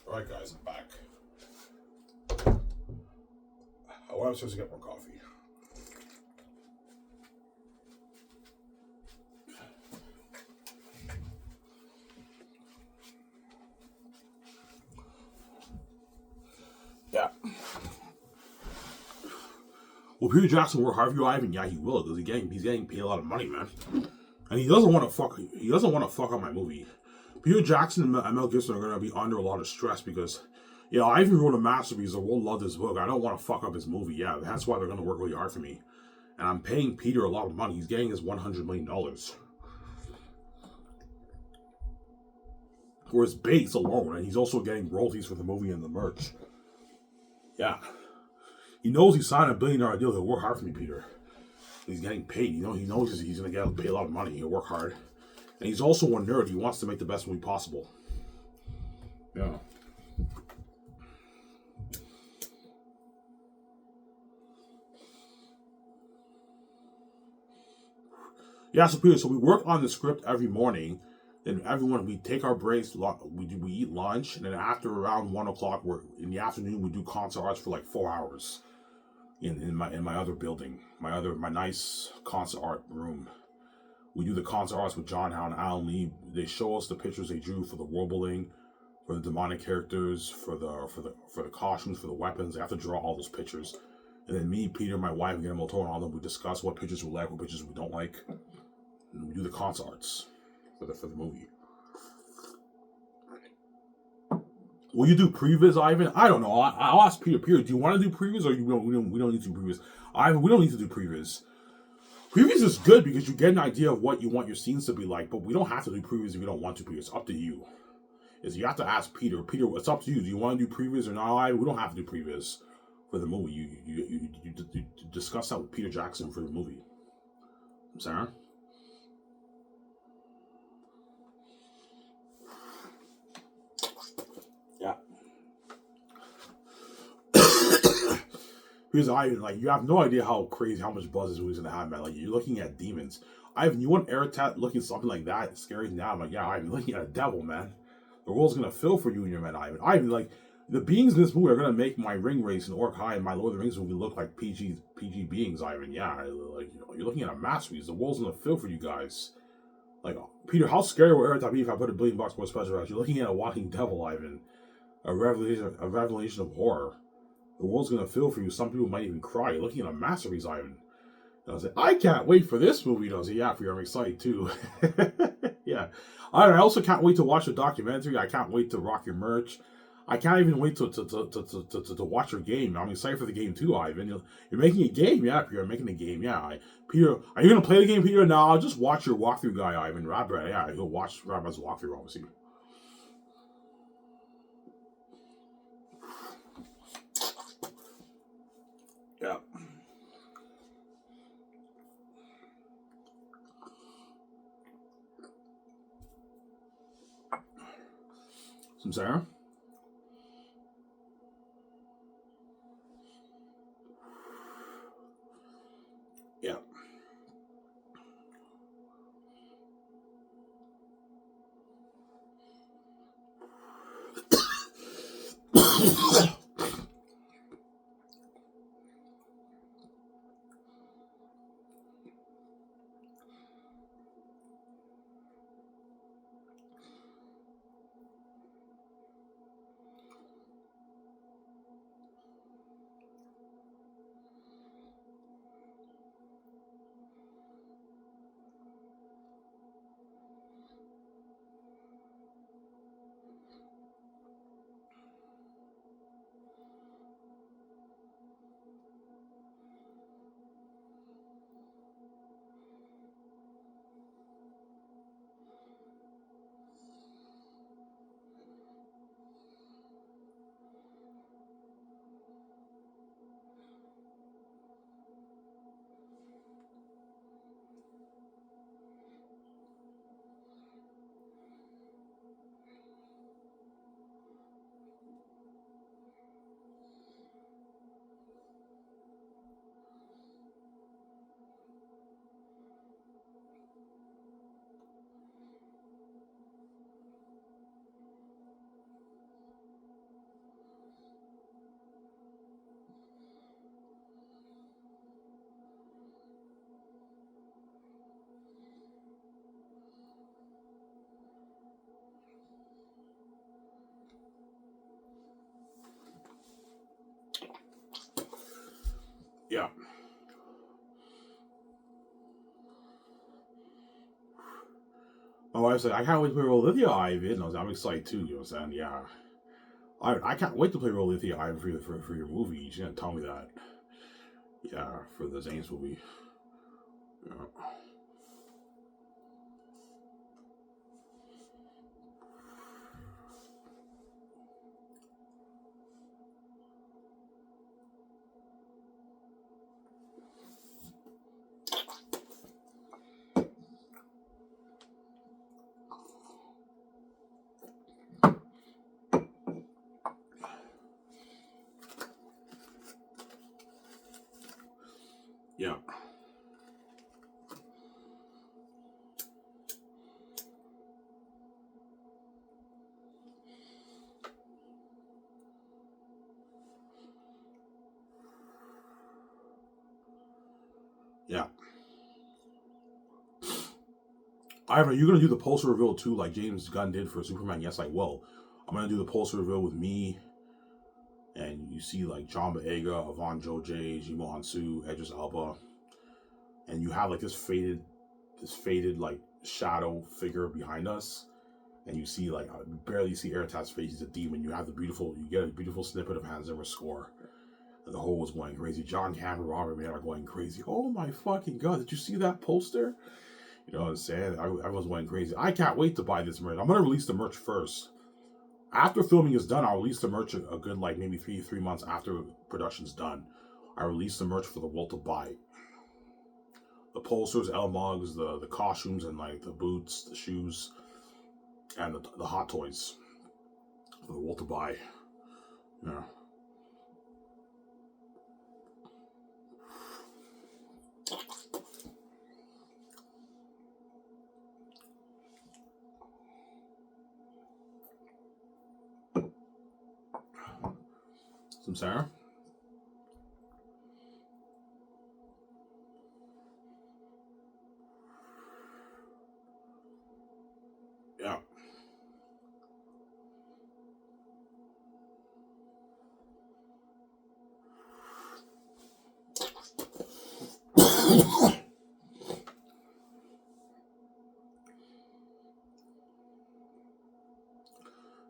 Alright guys, I'm back. I went upstairs to get more coffee. Yeah. Will Peter Jackson work hard for you, Ivan? Yeah, he will, because he's getting paid a lot of money, man. And he doesn't want to fuck up my movie. Peter Jackson and Mel Gibson are gonna be under a lot of stress because, you know, Ivan wrote a masterpiece. The world loved his book. I don't want to fuck up his movie. Yeah, that's why they're gonna work really hard for me. And I'm paying Peter a lot of money. He's getting his $100 million for his base alone, and he's also getting royalties for the movie and the merch. Yeah. He knows he signed a $1 billion deal. He'll work hard for me, Peter. He's getting paid. You know, he knows he's going to get paid a lot of money. He'll work hard. And he's also a nerd. He wants to make the best movie possible. Yeah. Yeah, so Peter, so we work on the script every morning. Then we take our breaks, we eat lunch, and then after around 1 o'clock, in the afternoon, we do concert arts for like 4 hours. In my other building, my nice concert art room. We do the concert arts with John Howe and Alan Lee. They show us the pictures they drew for the Warbling, for the demonic characters, for the costumes, for the weapons. They have to draw all those pictures. And then me, Peter, my wife, and Guillermo and all of them, we discuss what pictures we like, what pictures we don't like. And we do the concert arts for the movie. Will you do previs, Ivan? I don't know. I'll ask Peter. Peter, do you want to do previs, or we don't need to do previs? Ivan, we don't need to do previs. Previs is good because you get an idea of what you want your scenes to be like, but we don't have to do previs if you don't want to. Peter, it's up to you. You have to ask Peter. Peter, it's up to you. Do you want to do previs or not? Ivan, we don't have to do previs for the movie. You discuss that with Peter Jackson for the movie. Sarah? Yeah. Because Ivan, like, you have no idea how much buzz this movie's gonna have, man. Like, you're looking at demons. Ivan, you want Eritat looking something like that? It's scary now. I'm like, yeah, Ivan, looking at a devil, man. The world's gonna fill for you and your man, Ivan. Ivan, like, the beings in this movie are gonna make my Ring Race and Orc High and my Lord of the Rings movie look like PG beings, Ivan. Yeah, like, you know, you're looking at a masterpiece. The world's gonna fill for you guys. Like, Peter, how scary will Eritat be if I put $1 billion for a special effects? You're looking at a walking devil, Ivan. A revelation of horror. The world's gonna fill for you. Some people might even cry. You're looking at a masterpiece, Ivan. And I was like, I can't wait for this movie. And I was like, yeah, I'm excited too. Yeah. I also can't wait to watch the documentary. I can't wait to rock your merch. I can't even wait to watch your game. I'm excited for the game too, Ivan. You're making a game, yeah, Peter. I'm making a game, yeah. Peter, are you gonna play the game, Peter? No, I'll just watch your walkthrough guy, Ivan. Rabbit, yeah, he'll watch Rabbit's walkthrough, obviously. Yeah. Some Sarah? Yeah. My wife's like, I can't wait to play Olivia Ivan. And I'm excited too, you know what I'm saying? Yeah. I can't wait to play Olivia Ivan for your movie. She's gonna tell me that. Yeah, for the Zane's movie. Yeah. Yeah. Yeah. Ivan, are you gonna do the poster reveal too, like James Gunn did for Superman? Yes, I will. I'm gonna do the poster reveal with me, and you see like John Boyega, Yvonne Joje, Jimo Hansu, Idris Elba, and you have like this faded like shadow figure behind us, and you see like you barely see Eratat's face. He's a demon. You get a beautiful snippet of Hans Zimmer's score, and the whole was going crazy. John Cameron, Robert Man are going crazy. Oh my fucking god! Did you see that poster? You know what I'm saying? Everyone's going crazy. I can't wait to buy this merch. I'm gonna release the merch first. After filming is done, I'll release the merch a good like maybe three months after production's done. I release the merch for the world to buy. The posters, L mugs, the costumes, and like the boots, the shoes, and the hot toys for the world to buy. Yeah. Some Sarah? Yeah.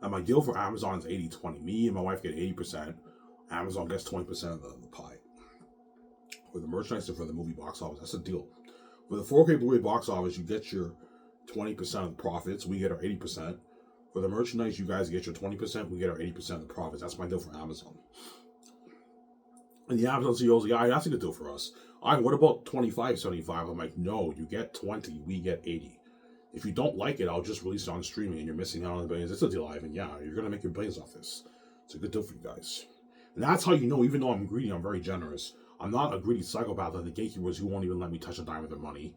And my deal for Amazon is 80-20. Me and my wife get 80%. Amazon gets 20% of the pie. For the merchandise and for the movie box office, that's a deal. For the 4K Blu-ray box office, you get your 20% of the profits. We get our 80%. For the merchandise, you guys get your 20%. We get our 80% of the profits. That's my deal for Amazon. And the Amazon CEO's like, yeah, that's a good deal for us. What about 25-75? I'm like, no, you get 20, we get 80. If you don't like it, I'll just release it on streaming and you're missing out on the billions. It's a deal, Ivan. Yeah, you're going to make your billions off this. It's a good deal for you guys. And that's how you know, even though I'm greedy, I'm very generous. I'm not a greedy psychopath like the gatekeepers who won't even let me touch a dime of their money.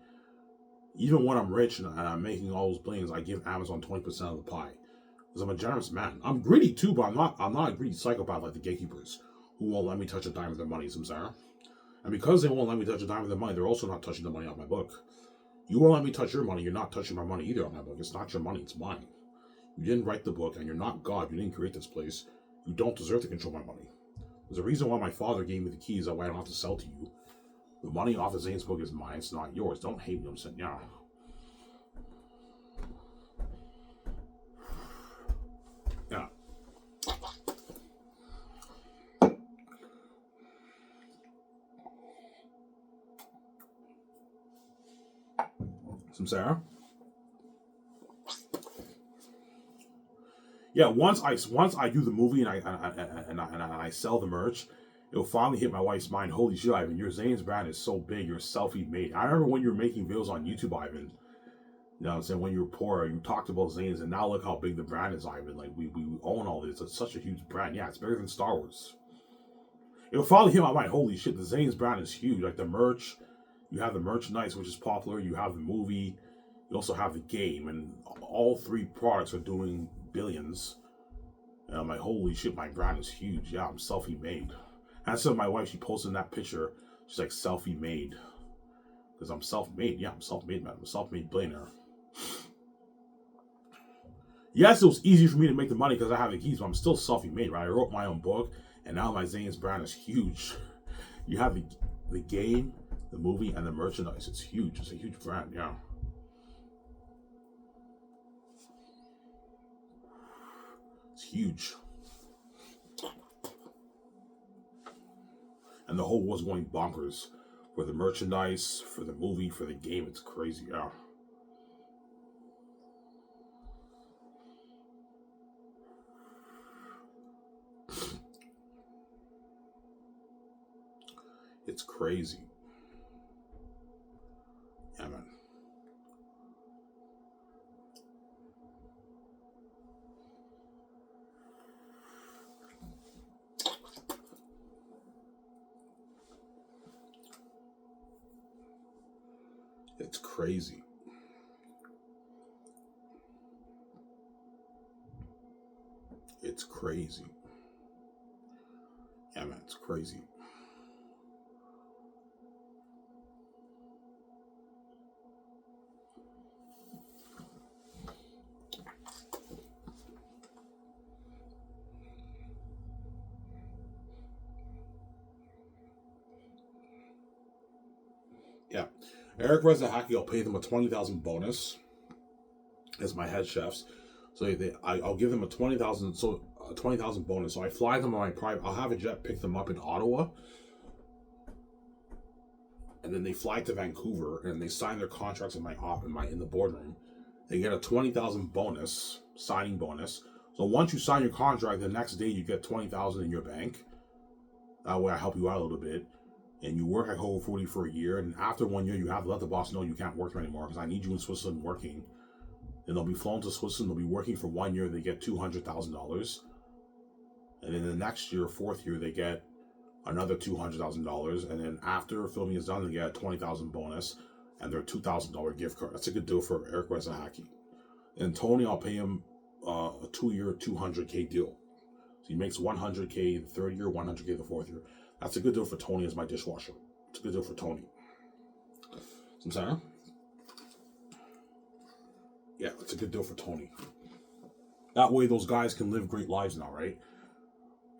Even when I'm rich and I'm making all those billions, I give Amazon 20% of the pie. Because I'm a generous man. I'm greedy too, but I'm not a greedy psychopath like the gatekeepers who won't let me touch a dime of their money, Samsara. And because they won't let me touch a dime of their money, they're also not touching the money off my book. You won't let me touch your money, you're not touching my money either on my book. It's not your money, it's mine. You didn't write the book, and you're not God. You didn't create this place. You don't deserve to control my money. There's a reason why my father gave me the keys that way I don't have to sell to you. The money off of Zane's book is mine, it's not yours. Don't hate me, I'm saying, yeah. Yeah. Some Sarah? Yeah, once I do the movie and I sell the merch, it'll finally hit my wife's mind. Holy shit, Ivan, your Zane's brand is so big. You're selfie-made. I remember when you were making videos on YouTube, Ivan. You know what I'm saying? When you were poor, you talked about Zane's, and now look how big the brand is, Ivan. Like, we own all this. It's such a huge brand. Yeah, it's bigger than Star Wars. It'll finally hit my mind. Holy shit, the Zane's brand is huge. Like, the merch, you have the merchandise, which is popular. You have the movie. You also have the game. And all three products are doing billions. And I'm like, holy shit, my brand is huge. Yeah, I'm selfie-made. And I said to my wife, she posted that picture. She's like, selfie-made. Because I'm self-made. Yeah, I'm self-made, man. I'm a self-made billionaire. Yes, it was easy for me to make the money because I have the keys, but I'm still self-made, right? I wrote my own book, and now my Zane's brand is huge. You have the game, the movie, and the merchandise. It's huge. It's a huge brand, yeah. huge. And the whole world's going bonkers for the merchandise, for the movie, for the game. It's crazy, yeah. It's crazy. Yeah, man. It's crazy. It's crazy. Yeah, man, it's crazy. Yeah. Eric Rezahaki, I'll pay them a 20,000 bonus as my head chefs. So I'll give them a 20,000. So a 20,000 bonus. So I fly them on my private. I'll have a jet pick them up in Ottawa, and then they fly to Vancouver and they sign their contracts in in the boardroom. They get a 20,000 bonus, signing bonus. So once you sign your contract, the next day you get 20,000 in your bank. That way I help you out a little bit. And you work at Whole Footy for a year, and after 1 year, you have to let the boss know you can't work there anymore because I need you in Switzerland working. Then they'll be flown to Switzerland. They'll be working for 1 year. They get $200,000, and then the next year, fourth year, they get another $200,000. And then after filming is done, they get a 20,000 bonus and their $2,000 gift card. That's a good deal for Eric Rezahaki. And Tony, I'll pay him a 2-year, $200K deal. So he makes $100K the third year, $100K the fourth year. That's a good deal for Tony as my dishwasher. It's a good deal for Tony. I'm saying? Yeah, it's a good deal for Tony. That way those guys can live great lives now, right?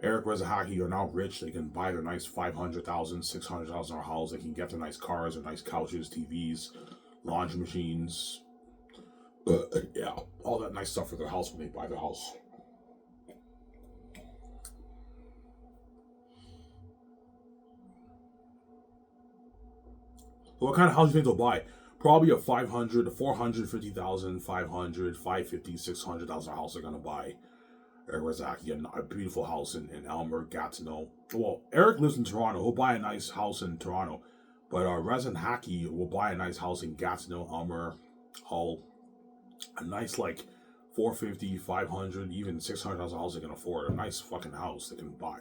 Eric Rezahaki are now rich. They can buy their nice $500,000, $600,000 house. They can get their nice cars, their nice couches, TVs, laundry machines. Yeah, all that nice stuff for their house when they buy their house. What kind of house do you think they'll buy? Probably a 500 to 450,000, 500, 550, 600,000 house they're gonna buy. Eric Rezahaki, a beautiful house in Elmer, Gatineau. Well, Eric lives in Toronto. He'll buy a nice house in Toronto, but Rezahaki will buy a nice house in Gatineau, Elmer, Hull. A nice like 450, 500, even 600,000 house they can afford. A nice fucking house they can buy.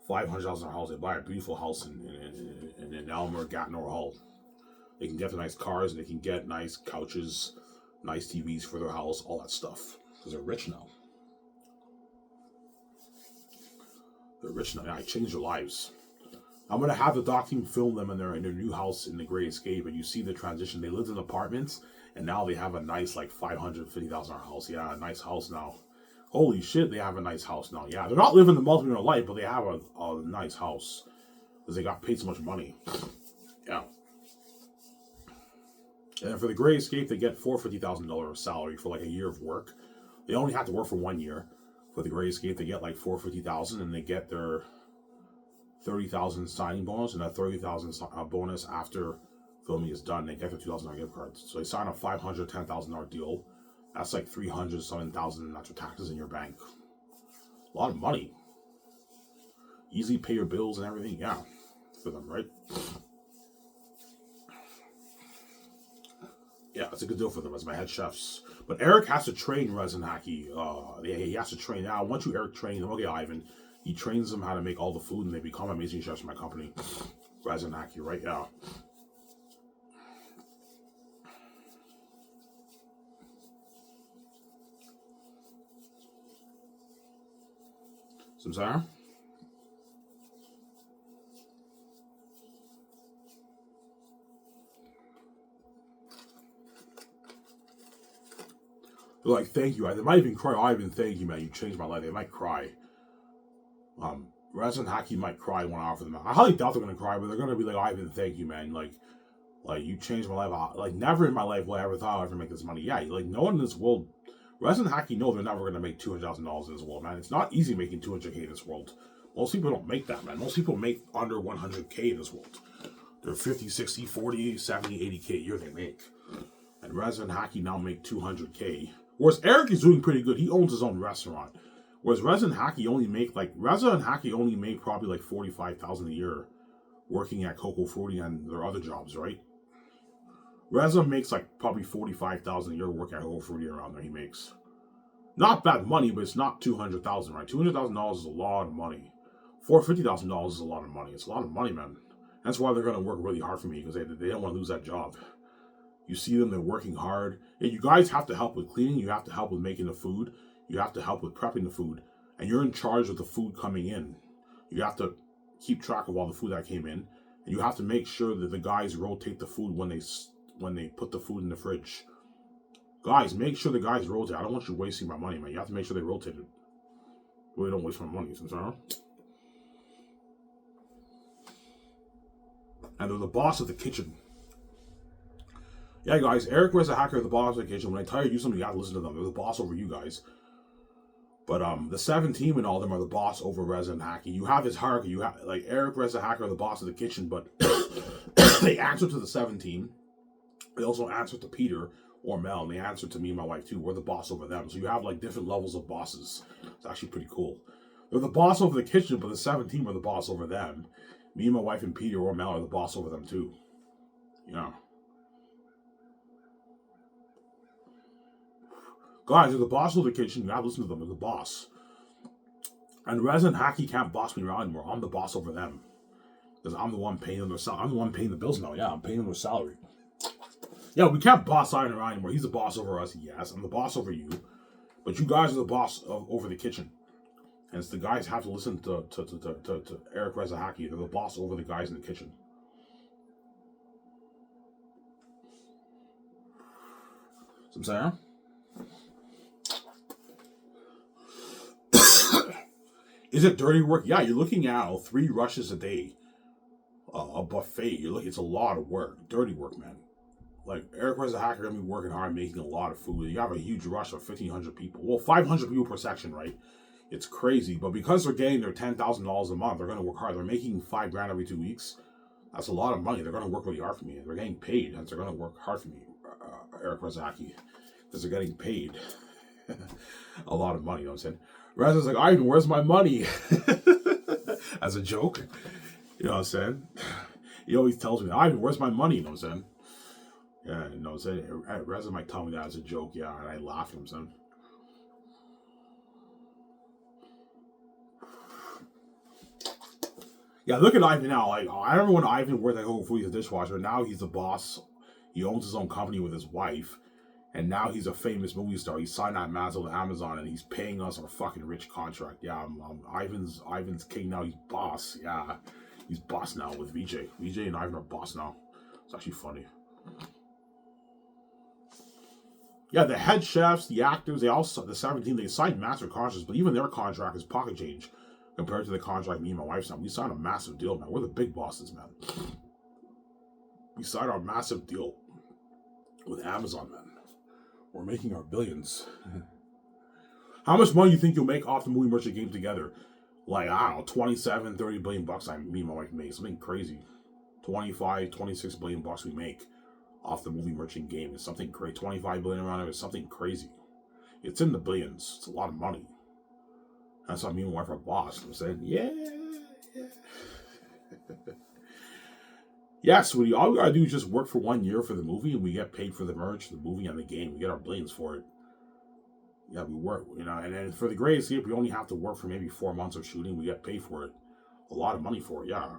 500,000 house, they buy a beautiful house in Elmer, Gatineau, Hull. They can get the nice cars, and they can get nice couches, nice TVs for their house, all that stuff. Because they're rich now. They're rich now. Yeah, I changed their lives. I'm going to have the doc team film them in their new house in the Great Escape, and you see the transition. They lived in apartments, and now they have a nice, like, $550,000 house. Yeah, a nice house now. Holy shit, they have a nice house now. Yeah, they're not living the multi-million life, but they have a nice house. Because they got paid so much money. Yeah. And for the Great Escape, they get $450,000 salary for like a year of work. They only have to work for 1 year. For the Great Escape, they get like $450,000, and they get their $30,000 signing bonus and a $30,000 bonus after filming is done. They get their $2,000 gift cards. So they sign a $510,000 deal. That's like $300,000 after taxes in your bank. A lot of money. Easily pay your bills and everything. Yeah, for them, right? Yeah, it's a good deal for them as my head chefs. But Eric has to train Rezahaki. He has to train. Now, once you Eric train them, okay, Ivan, he trains them how to make all the food, and they become amazing chefs in my company. Rezahaki, right? Yeah. Samsara? They're like, thank you. They might even cry. Ivan, thank you, man. You changed my life. They might cry. Rezahaki might cry when I offer them. I highly doubt they're gonna cry, but they're gonna be like, Ivan, thank you, man. Like you changed my life. Like never in my life will I ever thought I'd ever make this money. Yeah, like no one in this world Resin Hacky know they're never going to make $200,000 in this world, man. It's not easy making 200K in this world. Most people don't make that, man. Most people make under 100K in this world. They're 50, 60, 40, 70, 80K a year they make. And Resin Hacky now make 200K. Whereas Eric is doing pretty good. He owns his own restaurant. Whereas Resin Hacky only make probably like 45,000 a year working at Coco Fruity and their other jobs, right? Reza makes like probably 45,000 a year working at Coco Fruity around there. He makes not bad money, but it's not 200,000, right? $200,000 is a lot of money. $450,000 is a lot of money. It's a lot of money, man. That's why they're gonna work really hard for me, because they don't want to lose that job. You see them, they're working hard. And you guys have to help with cleaning. You have to help with making the food. You have to help with prepping the food. And you're in charge of the food coming in. You have to keep track of all the food that came in. And you have to make sure that the guys rotate the food when they put the food in the fridge. Guys, make sure the guys rotate. I don't want you wasting my money, man. You have to make sure they rotate it. Really don't waste my money, sometimes. And they're the boss of the kitchen. Yeah, guys, Eric was a hacker, the boss of the kitchen. When I tell you to do something, you have to listen to them. They're the boss over you guys. But the 7 team and all of them are the boss over Resin Hacky. You have his hierarchy. You have like Eric, Reza Hacker, the boss of the kitchen, but they answer to the 7 team. They also answer to Peter or Mel, and they answer to me and my wife too. We're the boss over them. So you have like different levels of bosses. It's actually pretty cool. They're the boss over the kitchen, but the 7 team are the boss over them. Me and my wife and Peter or Mel are the boss over them too. Yeah. Guys, they're the boss of the kitchen. You have to listen to them. They're the boss. And Resin Hacky can't boss me around anymore. I'm the boss over them. Because I'm the one paying them their salary. I'm the one paying the bills now. Yeah, I'm paying them their salary. Yeah, we can't boss Iron around anymore. He's the boss over us. Yes, I'm the boss over you. But you guys are the boss over the kitchen. And it's the guys have to listen to Eric Reza Hacky. They're the boss over the guys in the kitchen. So I'm saying? Is it dirty work? Yeah, you're looking at 3 rushes a day. A buffet. It's a lot of work. Dirty work, man. Like, Eric Reza Hacker gonna be working hard making a lot of food. You have a huge rush of 1,500 people. Well, 500 people per section, right? It's crazy. But because they're getting their $10,000 a month, they're gonna work hard. They're making $5,000 every 2 weeks. That's a lot of money. They're gonna work really hard for me. They're getting paid, and they're gonna work hard for me, Eric Reza Hacker, because they're getting paid a lot of money. You know what I'm saying? Reza's like, Ivan, where's my money? As a joke. You know what I'm saying? He always tells me, Ivan, where's my money? You know what I'm saying? Yeah, you know what I'm saying? Reza might tell me that as a joke, yeah, and I laugh at him, son. Yeah, look at Ivan now. Like, I remember when Ivan worked at Coco Fruity as a dishwasher. Now he's the boss. He owns his own company with his wife. And now he's a famous movie star. He signed that mantle to Amazon, and he's paying us our fucking rich contract. Yeah, Ivan's king now. He's boss. Yeah, he's boss now with VJ. VJ and Ivan are boss now. It's actually funny. Yeah, the head chefs, the actors, the 17, they signed master contracts, but even their contract is pocket change compared to the contract me and my wife signed. We signed a massive deal, man. We're the big bosses, man. We signed our massive deal with Amazon, man. We're making our billions. How much money do you think you'll make off the movie merchant game together? Like, I don't know, 27, 30 billion bucks me and my wife make. Something crazy. 25, 26 billion bucks we make off the movie merchant game. It's something crazy. 25 billion around there. It's something crazy. It's in the billions. It's a lot of money. That's why me and my wife are boss. I'm saying, yeah. Yeah, sweetie, all we gotta do is just work for 1 year for the movie, and we get paid for the merch, the movie, and the game. We get our billions for it. Yeah, we work, you know, and then for the Great Escape, we only have to work for maybe 4 months of shooting. We get paid for it. A lot of money for it, yeah.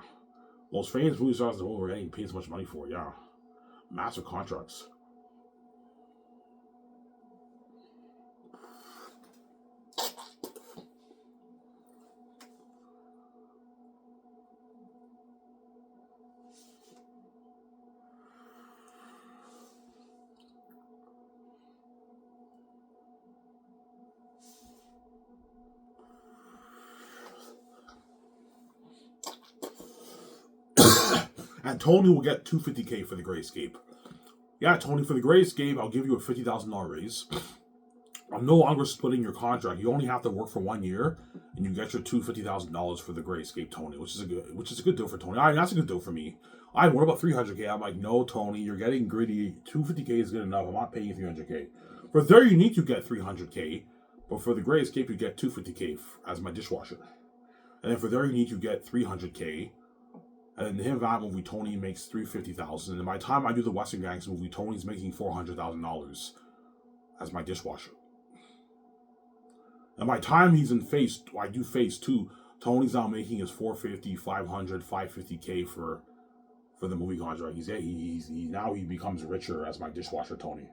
Most famous movie stars in the world are getting paid so much money for it, yeah. Massive contracts. And Tony will get $250K for the Great Escape. Yeah, Tony, for the Great Escape, I'll give you a $50,000 raise. I'm no longer splitting your contract. You only have to work for 1 year, and you get your $250,000 for the Gray Escape, Tony, which is a good deal for Tony. That's a good deal for me. What about 300K? I'm like, no, Tony, you're getting greedy. 250K is good enough. I'm not paying you 300K. For Very Unique, you get 300K, but for the Gray Escape, you get 250K as my dishwasher. And then for Very Unique, you get 300K. And then the Him That movie, Tony makes $350,000. And by the time I do the Western Gangs movie, Tony's making $400,000 as my dishwasher. And by the time he's in I do phase 2, Tony's now making his 450, 500, 550K for the movie contract. Now he becomes richer as my dishwasher, Tony.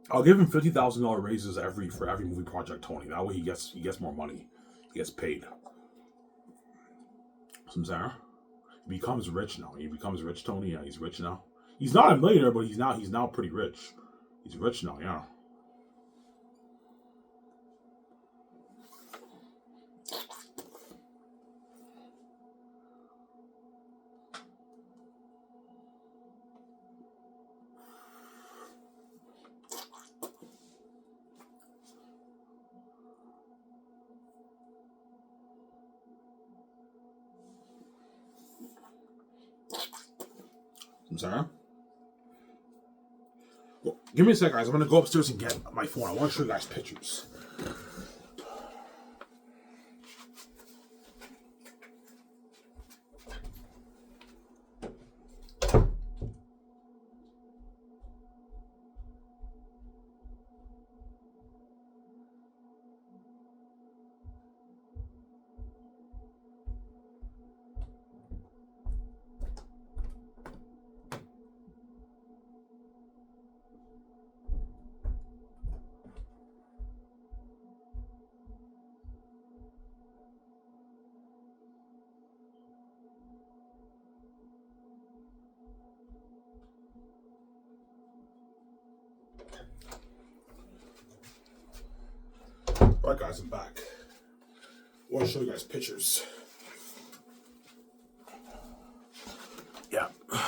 I'll give him $50,000 raises for every movie project, Tony. That way he gets more money. He gets paid. Some Sarah. He becomes rich now. He becomes rich, Tony. Yeah, he's rich now. He's not a millionaire, but he's now pretty rich. He's rich now, yeah. I'm sorry. Well, give me a sec, guys. I'm gonna go upstairs and get my phone. I want to show you guys pictures. Alright, guys, I'm back. I want to show you guys pictures. Yeah. I'm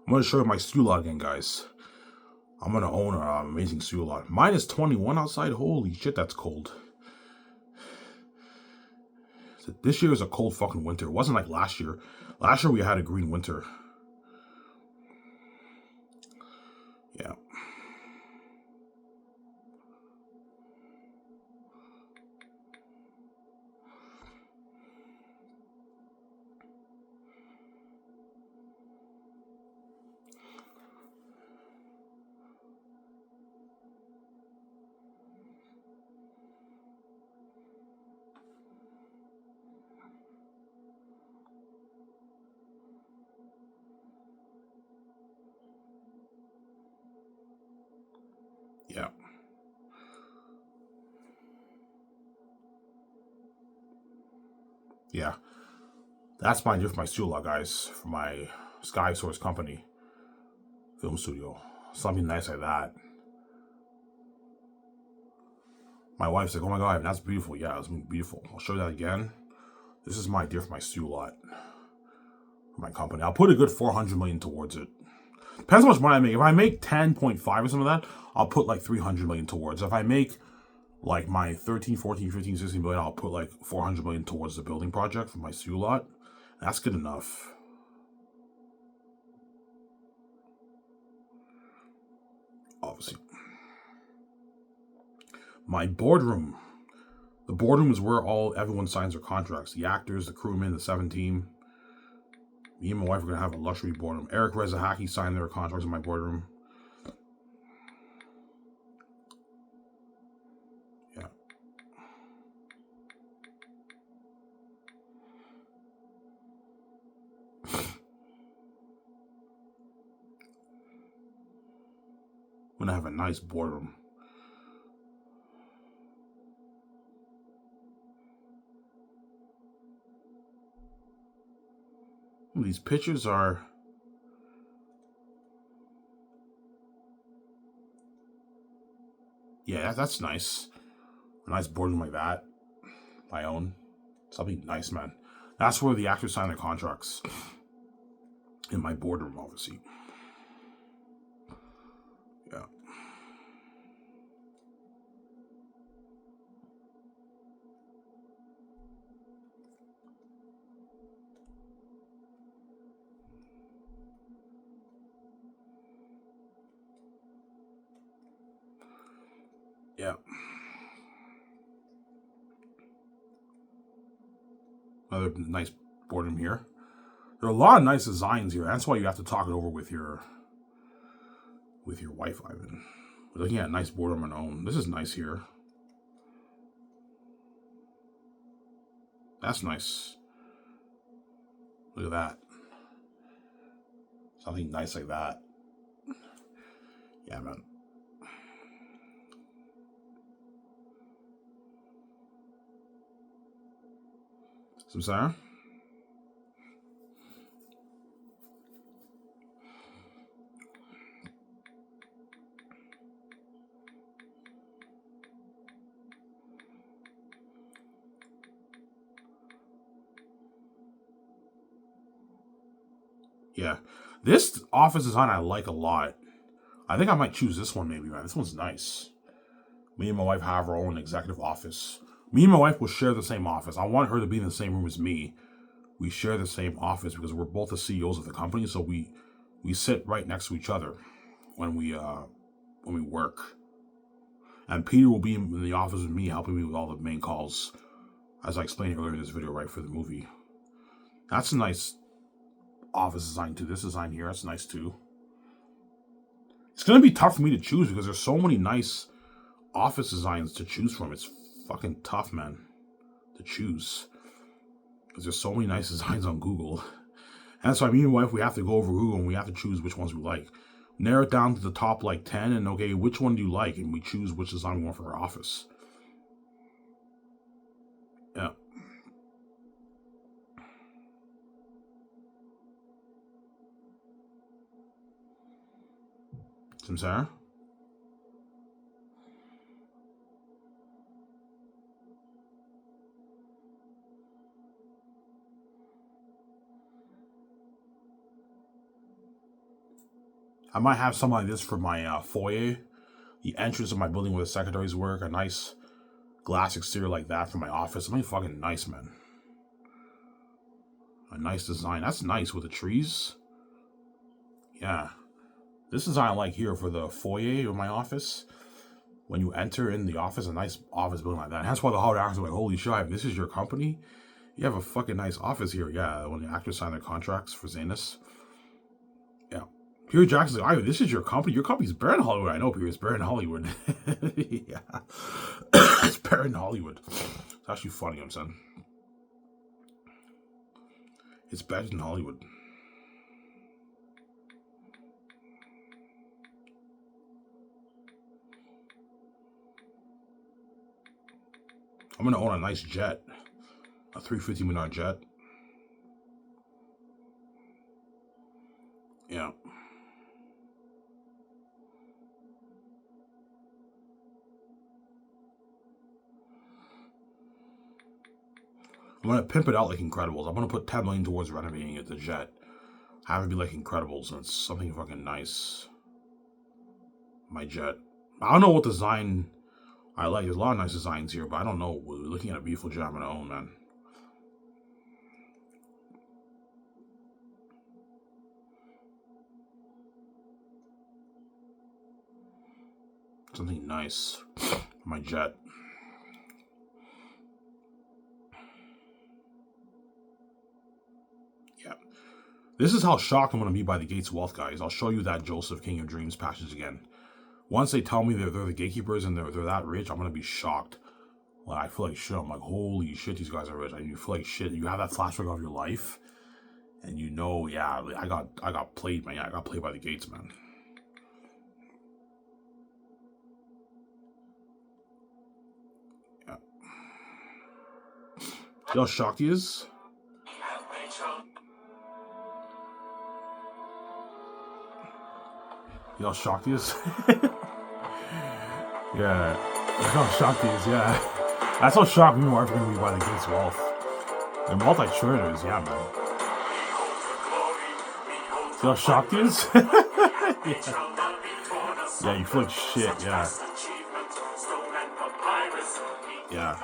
going to show you my stew lot again, guys. I'm going to own an amazing stew lot. Minus 21 outside. Holy shit, that's cold. This year is a cold fucking winter. It wasn't like last year. Last year we had a green winter. Yeah. Yeah. Yeah. That's my gift, my studio, guys, for my Sky Source Company film studio. Something nice like that. My wife's like, oh my god, that's beautiful. Yeah, it's beautiful. I'll show you that again. This is my gift, my studio lot for my company. I'll put a good $400 million towards it. Depends how much money I make. If I make 10.5 or something like that, I'll put like $300 million towards. If I make like my 13, 14, 15, 16 billion, I'll put like $400 million towards the building project for my studio lot. That's good enough. Obviously. My boardroom. The boardroom is where everyone signs their contracts. The actors, the crewmen, the 7 team. Me and my wife are going to have a luxury boardroom. Eric Rezahaki signed their contracts in my boardroom. Yeah. I'm going to have a nice boardroom. These pictures are... Yeah, that's nice. A nice boardroom like that. My own. Something nice, man. That's where the actors sign their contracts. In my boardroom, obviously. Yeah. Yeah. Another nice boardroom here. There are a lot of nice designs here. That's why you have to talk it over with your wife, Ivan. We're looking at a nice boardroom on our own. This is nice here. That's nice. Look at that. Something nice like that. Yeah, man. Some Sarah? Yeah. This office design I like a lot. I think I might choose this one maybe, man. This one's nice. Me and my wife have our own executive office. Me and my wife will share the same office. I want her to be in the same room as me. We share the same office because we're both the CEOs of the company, so we sit right next to each other when we work. And Peter will be in the office with me, helping me with all the main calls, as I explained earlier in this video, right, for the movie. That's a nice office design too. This design here, that's nice too. It's gonna be tough for me to choose because there's so many nice office designs to choose from. It's fucking tough, man, to choose because there's so many nice designs on Google. And so me and my wife, we have to go over Google and we have to choose which ones we like. Narrow it down to the top like 10 and okay, which one do you like? And we choose which design we want for our office. Yeah. Some Sarah? I might have something like this for my foyer, the entrance of my building where the secretaries work, a nice glass exterior like that for my office. Something fucking nice, man. A nice design. That's nice with the trees. Yeah. This design I like here for the foyer of my office. When you enter in the office, a nice office building like that. And that's why the Hollywood actors are like, holy shit, this is your company? You have a fucking nice office here. Yeah, when the actors sign their contracts for Xanus. Yeah. Peter Jackson's like, this is your company? Your company's better in Hollywood. I know, Peter. It's better in Hollywood. Yeah. It's better in Hollywood. It's actually funny, I'm saying. It's better than Hollywood. I'm going to own a nice jet. A $350 million jet. Yeah. I'm going to pimp it out like Incredibles. I'm going to put $10 million towards renovating it, the jet. Have it be like Incredibles, and it's something fucking nice. My jet. I don't know what design I like. There's a lot of nice designs here, but I don't know. We're looking at a beautiful jet on our own, man. Something nice. My jet. Yeah. This is how shocked I'm going to be by the Gates Wealth guys. I'll show you that Joseph King of Dreams passage again. Once they tell me they're the gatekeepers and they're that rich, I'm going to be shocked. Well, I feel like shit. I'm like, holy shit, these guys are rich. You feel like shit. You have that flashback of your life. And you know, yeah, I got played, man. Yeah, I got played by the Gates, man. Yeah. You know how shocked he is? You know how shocked he is? Yeah. You know how shocked he is, yeah. That's how shocked me and my wife are going to be by the Gates Wealth. They're multi-trillionaires, yeah, man. See how shocked he is? Yeah. Yeah, you feel like shit, yeah. Yeah.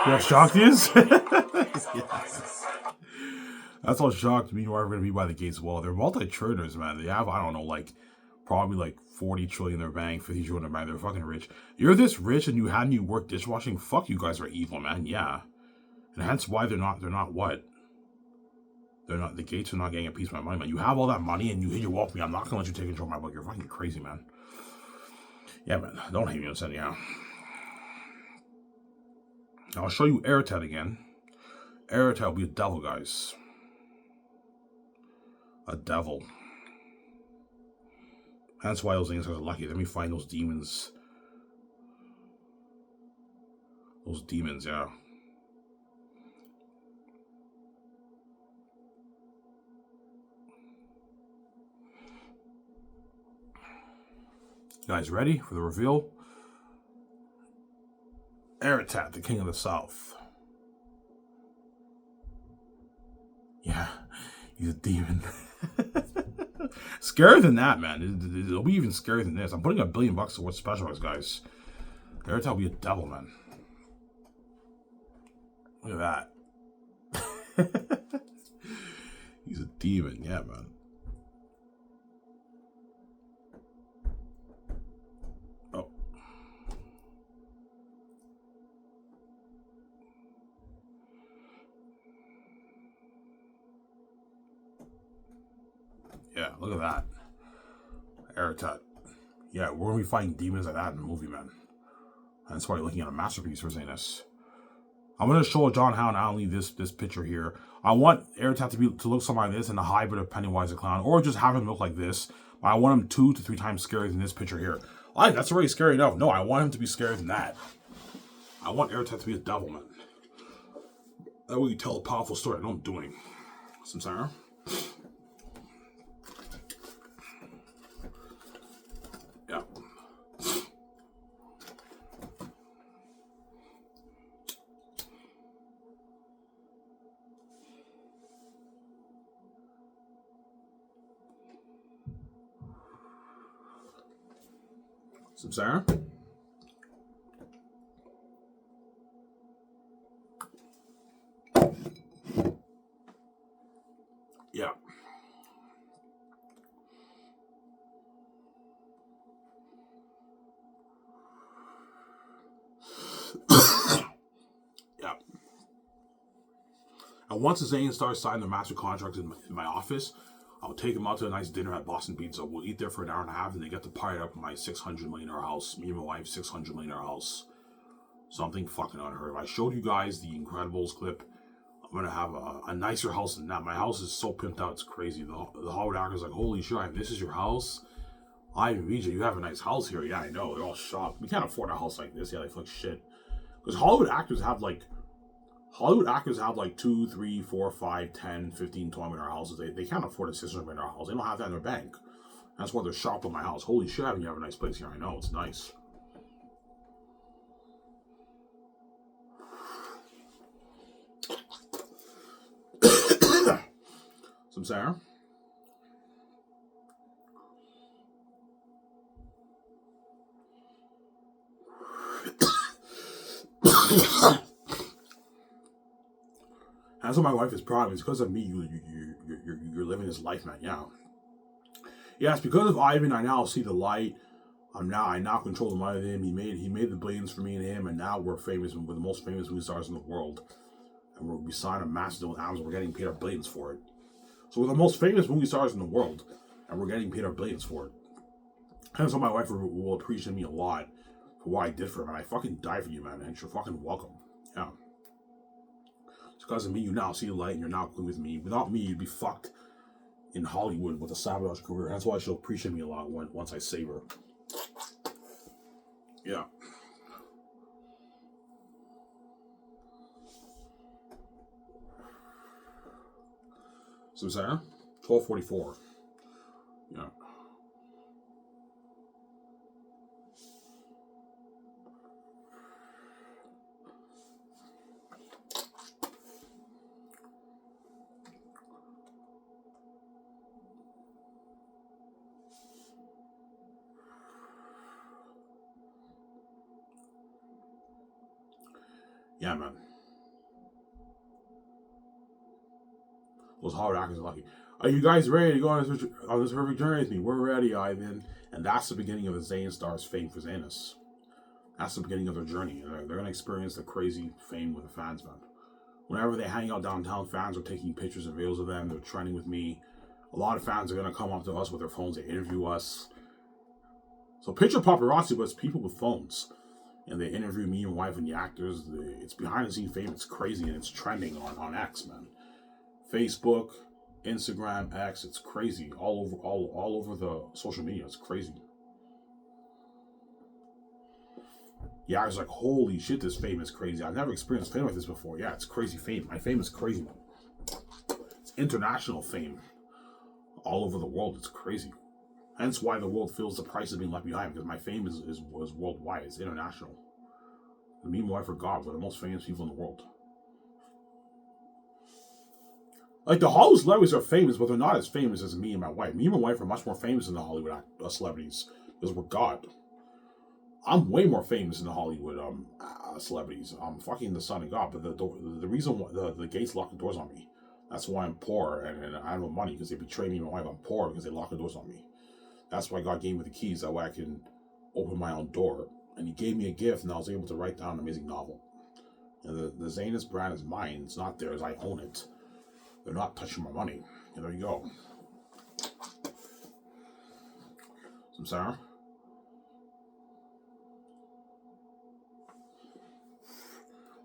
Yeah, shocked is? Yeah. That's what shocked me. Are going to be by the gates wall. They're multi-trillions, man. They have, I don't know, like, probably like 40 trillion in their bank, 50 trillion in their bank. They're fucking rich. You're this rich and you had me work dishwashing? Fuck, you guys are evil, man. Yeah. And hence why they're not what? They're not, the gates are not getting a piece of my money, man. You have all that money and you hit your wall with me. I'm not going to let you take control of my book. You're fucking crazy, man. Yeah, man. Don't hate me on Sunday, yeah. I'll show you Airtet again. Airtet will be a devil, guys. A devil. That's why those things are lucky. Let me find those demons. Those demons, yeah. Guys, ready for the reveal? Airtet, the king of the south. Yeah, he's a demon. Scarier than that, man. It'll be even scarier than this. I'm putting $1 billion towards specialized, guys. Airtet will be a devil, man. Look at that. He's a demon, yeah, man. Oh. Yeah, look at that. Airtet. Yeah, we're going to be fighting demons like that in the movie, man. That's why you're looking at a masterpiece for Xanus. I'm going to show John how and I'll leave this picture here. I want Airtet to look something like this and a hybrid of Pennywise the Clown, or just have him look like this. But I want him 2 to 3 times scarier than this picture here. That's already scary enough. No, I want him to be scarier than that. I want Airtet to be a devil, man. That way you tell a powerful story. I know I'm doing. Some Sarah. Yeah. Some Sarah. Yeah. Yeah. And once Zane starts signing the master contracts in my office, I'll take him out to a nice dinner at Boston Pizza. We'll eat there for an hour and a half, and they get to party up in my $600 million house. Me and my wife, $600 million house. Something fucking unheard of. I showed you guys the Incredibles clip. I'm gonna have a nicer house than that. My house is so pimped out, it's crazy. The Hollywood actors like, holy shit, this is your house? Ivan VJ, you have a nice house here. Yeah, I know. They're all shocked. We can't afford a house like this. Yeah, they feel like shit. Because Hollywood actors have like 2, 3, 4, 5, 10, 15, 20 million houses. They can't afford a $600 million house. They don't have that in their bank. That's why they're shocked with my house. Holy shit, you have a nice place here. I know, it's nice. Some Sarah. That's what my wife is proud of. It's because of me. You're living this life, man. Yeah. Yeah, it's because of Ivan. I now see the light. I now control the money of him. He made the billions for me and him, and now we're famous. We're the most famous movie stars in the world, and we signed a massive deal with Amazon. We're getting paid our billions for it. So we're the most famous movie stars in the world, and we're getting paid our billions for it. And so my wife will appreciate me a lot for what I did for him, and I fucking died for you, man. And you're fucking welcome. Yeah. It's because of me, you now see the light, and you're now good with me. Without me, you'd be fucked in Hollywood with a sabotage career. That's why she'll appreciate me a lot once I save her. Yeah. So I'm saying 12:44. Yeah. Yeah, man. Those hard actors are lucky. Are you guys ready to go on this perfect journey with me? We're ready, Ivan. And that's the beginning of the Xanus Stars fame for Xanus. That's the beginning of their journey. They're going to experience the crazy fame with the fans, man. Whenever they hang out downtown, fans are taking pictures and videos of them. They're trending with me. A lot of fans are going to come up to us with their phones. They interview us. So picture paparazzi, but it's people with phones. And they interview me and wife and the actors. It's behind the scenes fame. It's crazy and it's trending on X, man. Facebook, Instagram, X. It's crazy. All over the social media. It's crazy. Yeah, I was like, holy shit, this fame is crazy. I've never experienced fame like this before. Yeah, it's crazy fame. My fame is crazy, man. It's international fame. All over the world. It's crazy. Hence why the world feels the price of being left behind, because my fame was worldwide. It's international. Me and my wife are God. We're the most famous people in the world. Like, the Hollywood celebrities are famous, but they're not as famous as me and my wife. Me and my wife are much more famous than the Hollywood celebrities, because we're God. I'm way more famous than the Hollywood celebrities. I'm fucking the son of God, but the reason why the gates lock the doors on me, that's why I'm poor and I have no money, because they betray me and my wife. I'm poor because they lock the doors on me. That's why God gave me the keys, that way I can open my own door. And he gave me a gift, and I was able to write down an amazing novel. And the Xanus brand is mine. It's not theirs. I own it. They're not touching my money. And there you go. Some Sarah.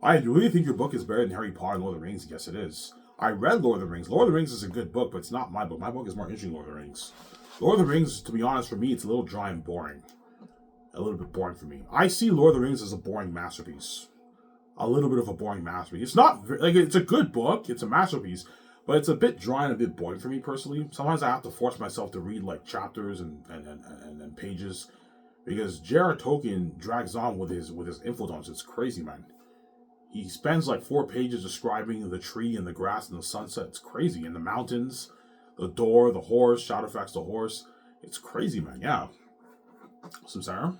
I really think your book is better than Harry Potter and Lord of the Rings. Yes, it is. I read Lord of the Rings. Lord of the Rings is a good book, but it's not my book. My book is more interesting than Lord of the Rings. Lord of the Rings, to be honest, for me, it's a little dry and boring. A little bit boring for me. I see Lord of the Rings as a boring masterpiece. A little bit of a boring masterpiece. It's not, like, it's a good book. It's a masterpiece. But it's a bit dry and a bit boring for me personally. Sometimes I have to force myself to read, like, chapters and pages. Because J.R.R. Tolkien drags on with his influence. It's crazy, man. He spends like 4 pages describing the tree and the grass and the sunset. It's crazy. And the mountains, the door, the horse, Shadowfax the horse. It's crazy, man. Yeah. Some Sarah?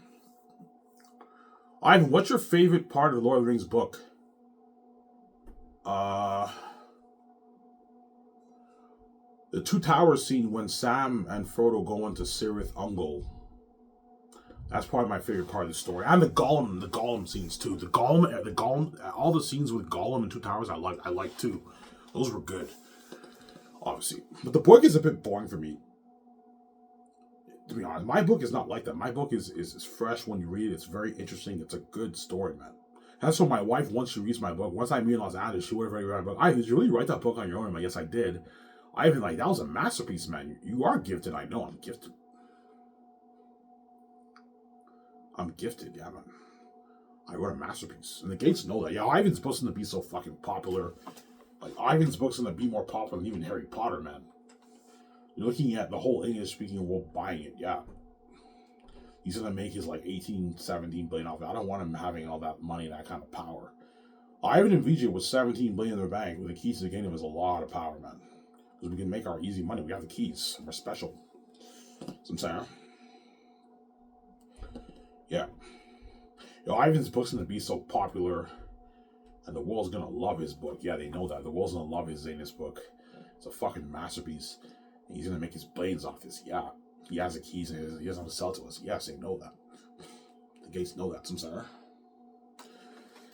Ivan, what's your favorite part of the Lord of the Rings book? The Two Towers scene when Sam and Frodo go into Cirith Ungol. That's probably my favorite part of the story. And the Gollum scenes too. The Gollum, all the scenes with Gollum and Two Towers, I like too. Those were good, obviously. But the book is a bit boring for me, to be honest. My book is not like that. My book is fresh when you read it. It's very interesting. It's a good story, man. That's what my wife, once she reads my book, once I meet in Los Angeles, she would have already read my book. Did you really write that book on your own? I'm like, yes, I did. I even like, that was a masterpiece, man. You are gifted. I know I'm gifted. I'm gifted, yeah, man. I wrote a masterpiece. And the Gates know that. Yeah, Ivan's book's gonna be so fucking popular. Like, Ivan's book's gonna be more popular than even Harry Potter, man. You're looking at the whole English-speaking world buying it, yeah. He's gonna make his, like, 18, 17 billion off it. I don't want him having all that money and that kind of power. Ivan and VJ with 17 billion in their bank with the keys to the kingdom is a lot of power, man. Because we can make our easy money. We have the keys. We're special. Some Sarah. Yeah. Ivan's book's gonna be so popular, and the world's gonna love his book. Yeah, they know that. The world's gonna love his Xanus book. It's a fucking masterpiece. And he's gonna make his brains off this. Yeah. He has the keys and he doesn't have to sell to us. Yes, they know that. The Gates know that. Some Sarah.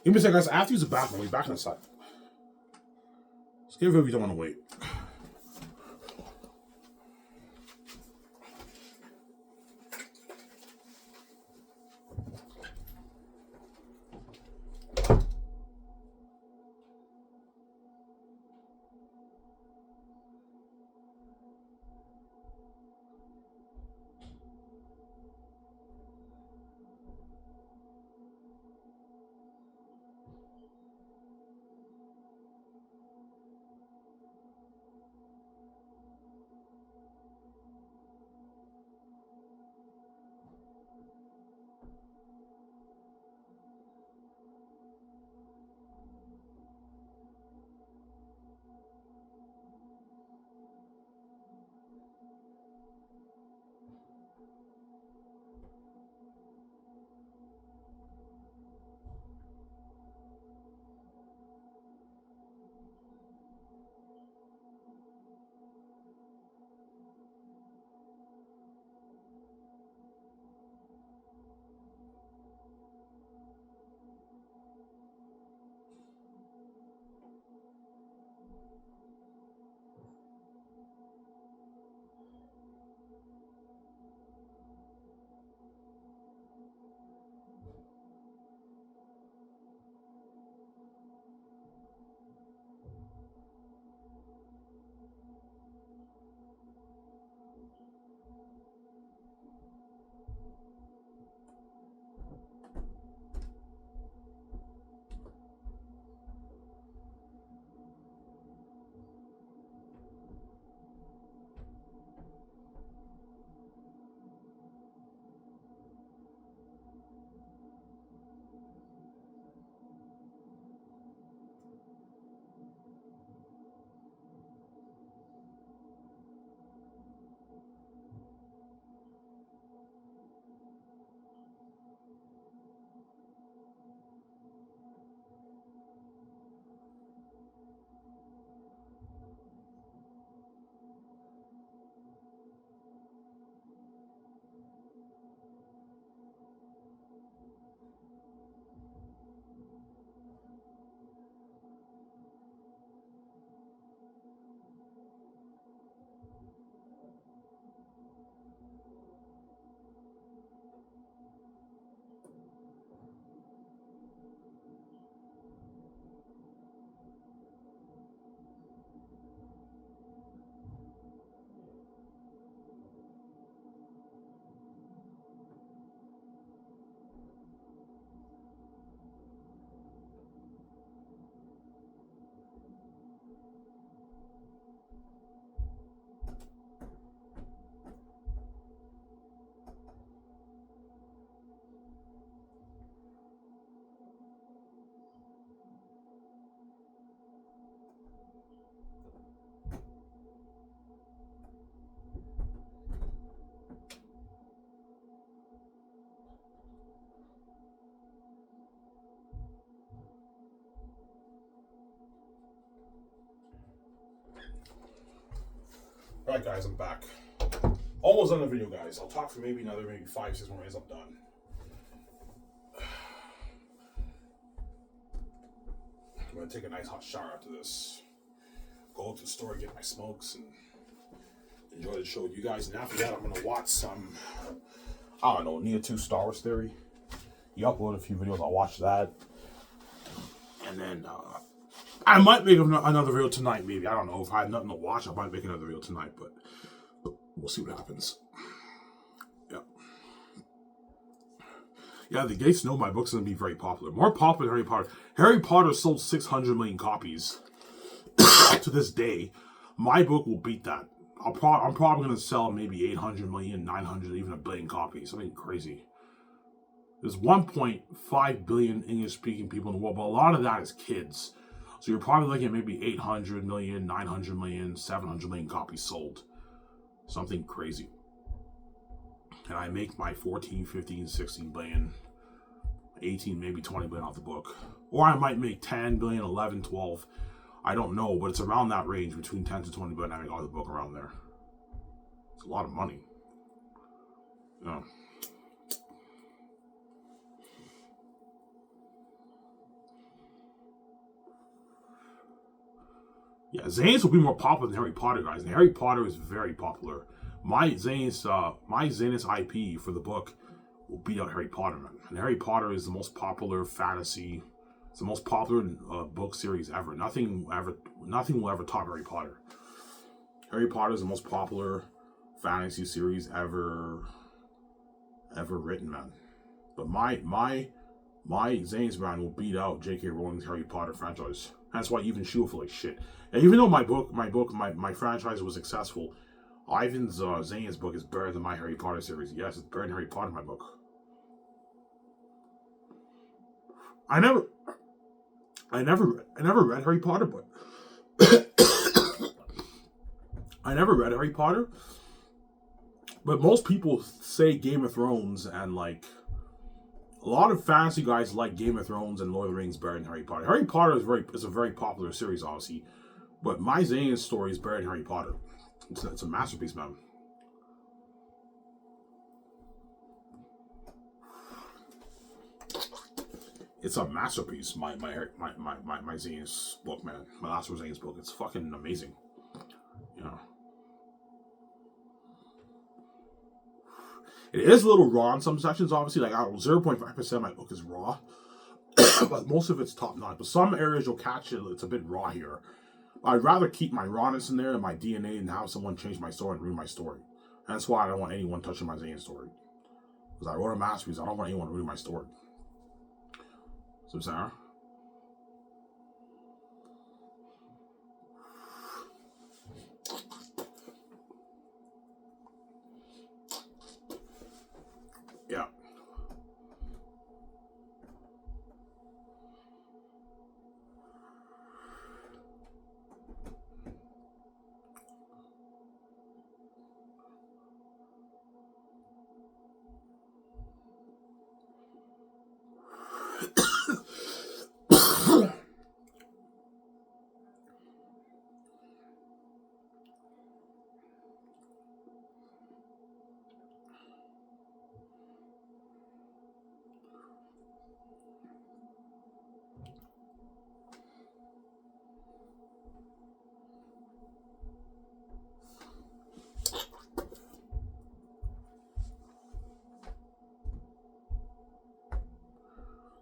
Give me a second, guys. I have to use the bathroom. I'll be back on the side. Let's give it if you don't want to wait. Alright guys, I'm back. Almost done the video, guys. I'll talk for maybe 5-6 more minutes. I'm done. I'm gonna take a nice hot shower after this. Go to the store, get my smokes, and enjoy the show with you guys. And after that, I'm gonna watch some, I don't know, Nia 2 Star Wars Theory. You upload a few videos, I'll watch that. And then I might make another video tonight, maybe. I don't know. If I have nothing to watch, I might make another video tonight, but we'll see what happens. Yeah. Yeah, the Gates know my book's going to be very popular. More popular than Harry Potter. Harry Potter sold 600 million copies to this day. My book will beat that. I'm probably going to sell maybe 800 million, 900, even 1 billion copies. Something crazy. There's 1.5 billion English-speaking people in the world, but a lot of that is kids. So you're probably looking at maybe 800 million, 900 million, 700 million copies sold. Something crazy. And I make my 14, 15, 16 billion, 18, maybe 20 billion off the book. Or I might make 10 billion, 11, 12. I don't know, but it's around that range, between 10 to 20 billion. I make off the book around there. It's a lot of money. Yeah. Yeah, Xanus will be more popular than Harry Potter, guys. And Harry Potter is very popular. My Xanus IP for the book will beat out Harry Potter, man. And Harry Potter is the most popular fantasy. It's the most popular book series ever. Nothing will ever top Harry Potter. Harry Potter is the most popular fantasy series ever written, man. But my Xanus brand will beat out J.K. Rowling's Harry Potter franchise. That's why even she will feel like shit. And even though my franchise was successful, Ivan's Xanus book is better than my Harry Potter series. Yes, it's better than Harry Potter, my book. I never read Harry Potter, but I never read Harry Potter. But most people say Game of Thrones, and like a lot of fantasy guys like Game of Thrones and Lord of the Rings better than Harry Potter. Harry Potter is a very popular series, obviously, but my Xanus story is better than Harry Potter. It's a masterpiece, man. It's a masterpiece. My Xanus book, man. My last Xanus book. It's fucking amazing. You know. It is a little raw in some sections, obviously. Like 0.5% of my book is raw, but most of it's top notch. But some areas you'll catch it. It's a bit raw here. I'd rather keep my rawness in there and my DNA and have someone change my story and ruin my story. And that's why I don't want anyone touching my Xanus story. Because I wrote a masterpiece. I don't want anyone to ruin my story. So, Sarah? Yeah.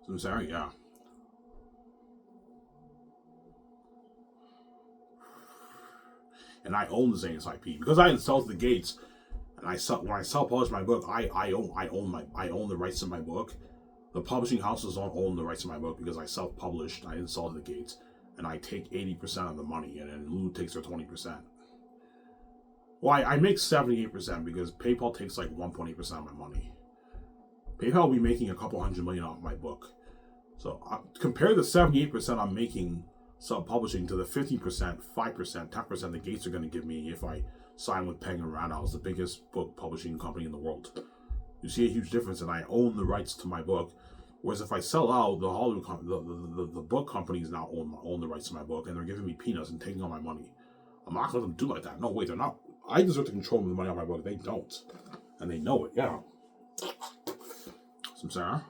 So, Sarah, yeah. And I own the Xanus IP because I installed the Gates, and when I self-publish my book, I own the rights to my book. The publishing houses don't own the rights to my book because I self-published. I installed the Gates, and I take 80% of the money, and then Lulu takes her 20%. Well, I make 78% because PayPal takes like 1.8% of my money. PayPal will be making a couple $100 million off my book. So compare the 78% I'm making self-publishing to the 50%, 5%, 10% the Gates are going to give me if I sign with Penguin Randall, the biggest book publishing company in the world. You see a huge difference, and I own the rights to my book. Whereas if I sell out, the Hollywood, the book companies now own the rights to my book, and they're giving me peanuts and taking all my money. I'm not going to let them do like that. No, wait, they're not. I deserve to control the money on my book. They don't. And they know it, yeah. Some Sarah.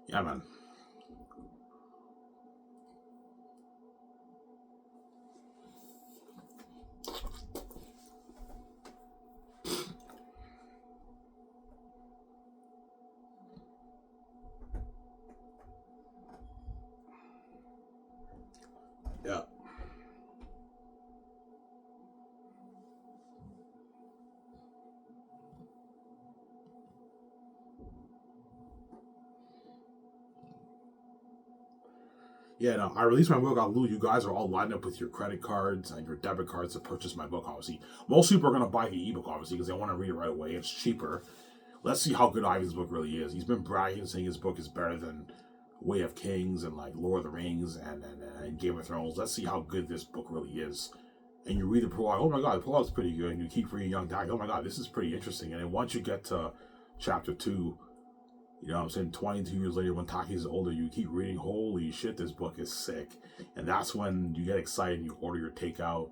Yeah, man. Yeah. Yeah, no, I released my book on Lulu. You guys are all lined up with your credit cards and your debit cards to purchase my book, obviously. Most people are going to buy the ebook, obviously, because they want to read it right away. It's cheaper. Let's see how good Ivan's book really is. He's been bragging, saying his book is better than Way of Kings and like Lord of the Rings and Game of Thrones. Let's see how good this book really is. And you read the prologue, oh my god, the prologue's pretty good. And you keep reading Young Dad, oh my god, this is pretty interesting. And then once you get to chapter 2, you know what I'm saying, 22 years later when Taki's older, you keep reading, holy shit, this book is sick. And that's when you get excited and you order your takeout.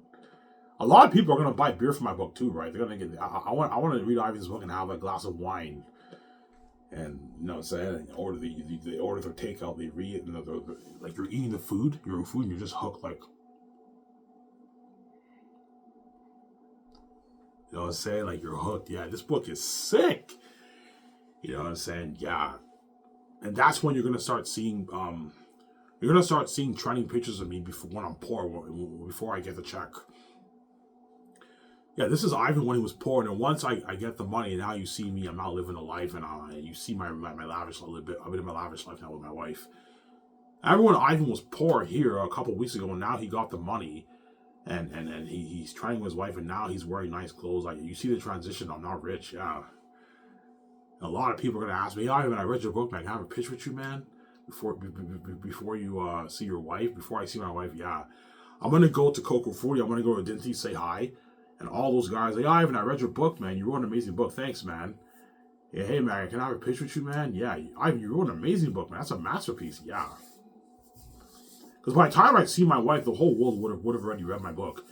A lot of people are going to buy beer for my book too, right? They're going to get, I want to read Ivan's book and have a glass of wine. And, you know what I'm saying, they order their takeout, they read it, and they're, like you're eating the food, your own food, and you're just hooked, like, you know what I'm saying, like you're hooked. Yeah, this book is sick. You know what I'm saying? Yeah. And that's when you're going to start seeing, trending pictures of me before when I'm poor, before I get the check. Yeah, this is Ivan when he was poor, and then once I get the money, and now you see me, I'm now living a life, and you see my lavish life a little bit. I've been in my lavish life now with my wife. Everyone, Ivan was poor here a couple of weeks ago, and now he got the money, and he's training with his wife, and now he's wearing nice clothes. Like, you see the transition. I'm not rich, yeah. A lot of people are gonna ask me, Ivan, I read your book, man. Can I have a pitch with you, man? Before you see your wife, before I see my wife, yeah. I'm gonna go to Coco 40. I'm gonna go to Dinty, say hi. And all those guys, like, Ivan, I read your book, man. You wrote an amazing book. Thanks, man. Yeah, hey, man, can I have a pitch with you, man? Yeah, Ivan, you wrote an amazing book, man. That's a masterpiece. Yeah. Because by the time I see my wife, the whole world would have already read my book.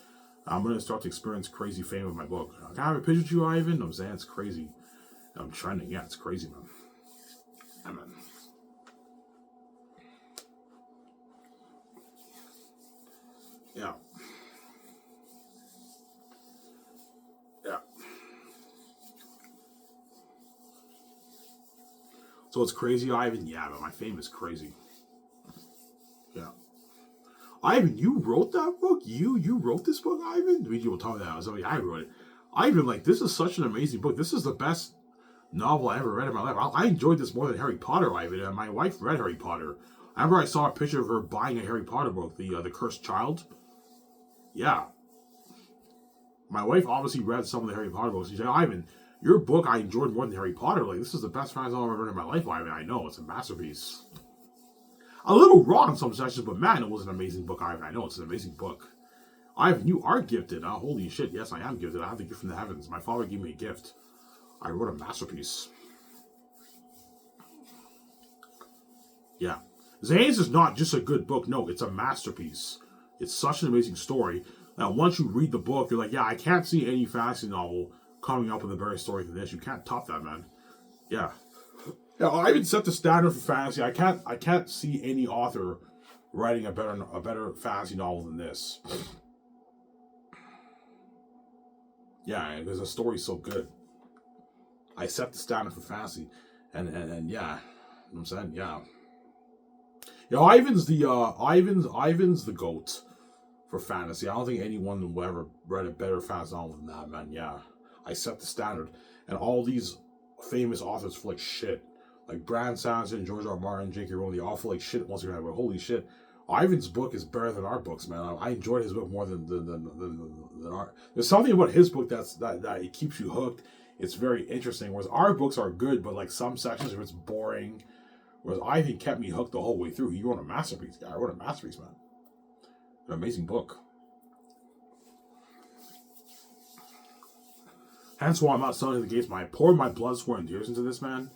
I'm going to start to experience crazy fame with my book. Can I have a pitch with you, Ivan? I'm saying it's crazy. I'm trending. Yeah, it's crazy, man. Yeah, man. Yeah. Yeah. So it's crazy, Ivan? Yeah, but my fame is crazy. Yeah. Ivan, you wrote that book? You wrote this book, Ivan? You will tell me that. I was like, I wrote it. Ivan, like, this is such an amazing book. This is the best novel I ever read in my life. I enjoyed this more than Harry Potter, Ivan. And my wife read Harry Potter. I remember I saw a picture of her buying a Harry Potter book, the Cursed Child. Yeah. My wife obviously read some of the Harry Potter books. She said, Ivan, your book I enjoyed more than Harry Potter. Like, this is the best fantasy novel I've ever read in my life, Ivan. I know, it's a masterpiece. A little raw in some sections, but man, it was an amazing book, Ivan. I know, it's an amazing book. Ivan, you are gifted. Holy shit, yes, I am gifted. I have the gift from the heavens. My father gave me a gift. I wrote a masterpiece. Yeah. Xanus is not just a good book. No, it's a masterpiece. It's such an amazing story. Now, once you read the book, you're like, yeah, I can't see any fantasy novel coming up with a better story than this. You can't top that, man. Yeah. Yeah, I even set the standard for fantasy. I can't see any author writing a better fantasy novel than this. Yeah, because the story's so good. I set the standard for fantasy, and yeah, you know what I'm saying, yeah. You know, Ivan's the GOAT for fantasy. I don't think anyone will ever read a better fantasy novel than that, man. Yeah, I set the standard, and all these famous authors feel like shit, like Brandon Sanderson, George R. R. Martin, J.K. Rowling. They all feel like shit once you're but holy shit, Ivan's book is better than our books, man. I enjoyed his book more than our. There's something about his book that it keeps you hooked. It's very interesting. Whereas our books are good, but like some sections where it's boring. Whereas Ivan kept me hooked the whole way through. He wrote a masterpiece, guy. I wrote a masterpiece, man. An amazing book. Hence why I'm not selling the gates. I poured my blood, sweat, and tears into this, man.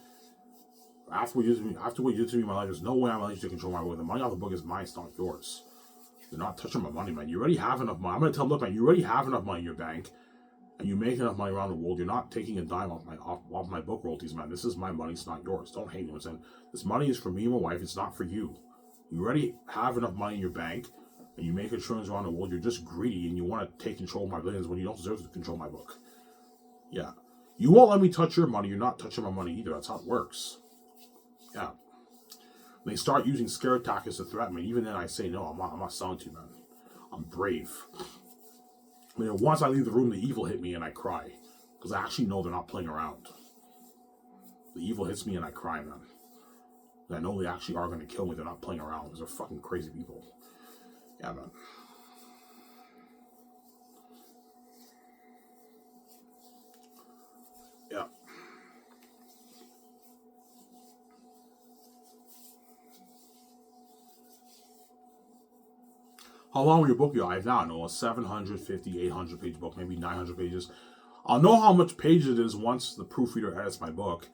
After what you did to me in my life, there's no way I'm going to let you control my book. The money off the book is mine, it's not yours. You're not touching my money, man. You already have enough money. I'm going to tell them, look, man, you already have enough money in your bank, and you make enough money around the world. You're not taking a dime off my book royalties, man. This is my money, it's not yours. Don't hate me. I'm saying this money is for me and my wife. It's not for you. You already have enough money in your bank, and you make insurance around the world. You're just greedy, and you want to take control of my billions when you don't deserve to control my book. Yeah. You won't let me touch your money. You're not touching my money either. That's how it works. Yeah. They start using scare tactics to threaten me. Even then, I say, no, I'm not selling to you, man. I'm brave. I mean, once I leave the room, the evil hit me and I cry. Because I actually know they're not playing around. The evil hits me and I cry, man. And I know they actually are going to kill me. They're not playing around. Because they're fucking crazy people. Yeah, man. Yeah. How long will your book be? I don't know, a 750, 800 page book, maybe 900 pages. I'll know how much pages it is once the proofreader edits my book.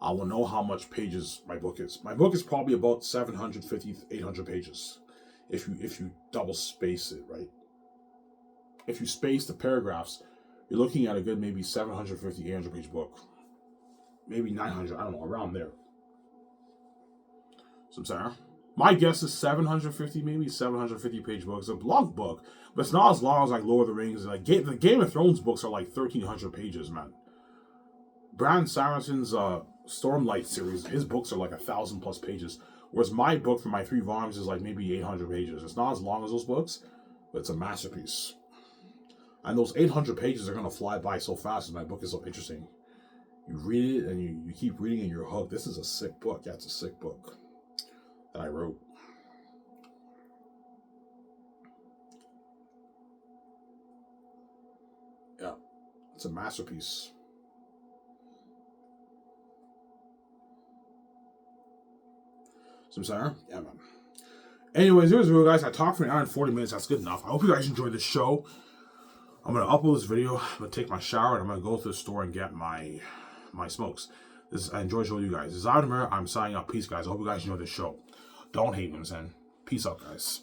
I will know how much pages my book is. My book is probably about 750, 800 pages. If you double space it, right? If you space the paragraphs, you're looking at a good maybe 750, 800 page book. Maybe 900, I don't know, around there. So I'm saying, my guess is 750, maybe 750 page book. It's a long book, but it's not as long as like Lord of the Rings. Like the Game of Thrones books are like 1,300 pages, man. Brandon Sanderson's Stormlight series, his books are like 1,000 plus pages. Whereas my book for my 3 volumes is like maybe 800 pages. It's not as long as those books, but it's a masterpiece. And those 800 pages are going to fly by so fast, and my book is so interesting. You read it, and you keep reading, and you're hooked. This is a sick book. Yeah, it's a sick book that I wrote. Yeah, it's a masterpiece. So I'm saying, yeah, man. Anyways, here's the video, guys. I talked for an hour and 40 minutes. That's good enough. I hope you guys enjoyed this show. I'm going to upload this video. I'm going to take my shower, and I'm going to go to the store and get my smokes. I enjoyed showing you guys. This is Adam here. I'm signing out. Peace, guys. I hope you guys enjoyed this show. Don't hate me, I'm saying. Peace out, guys.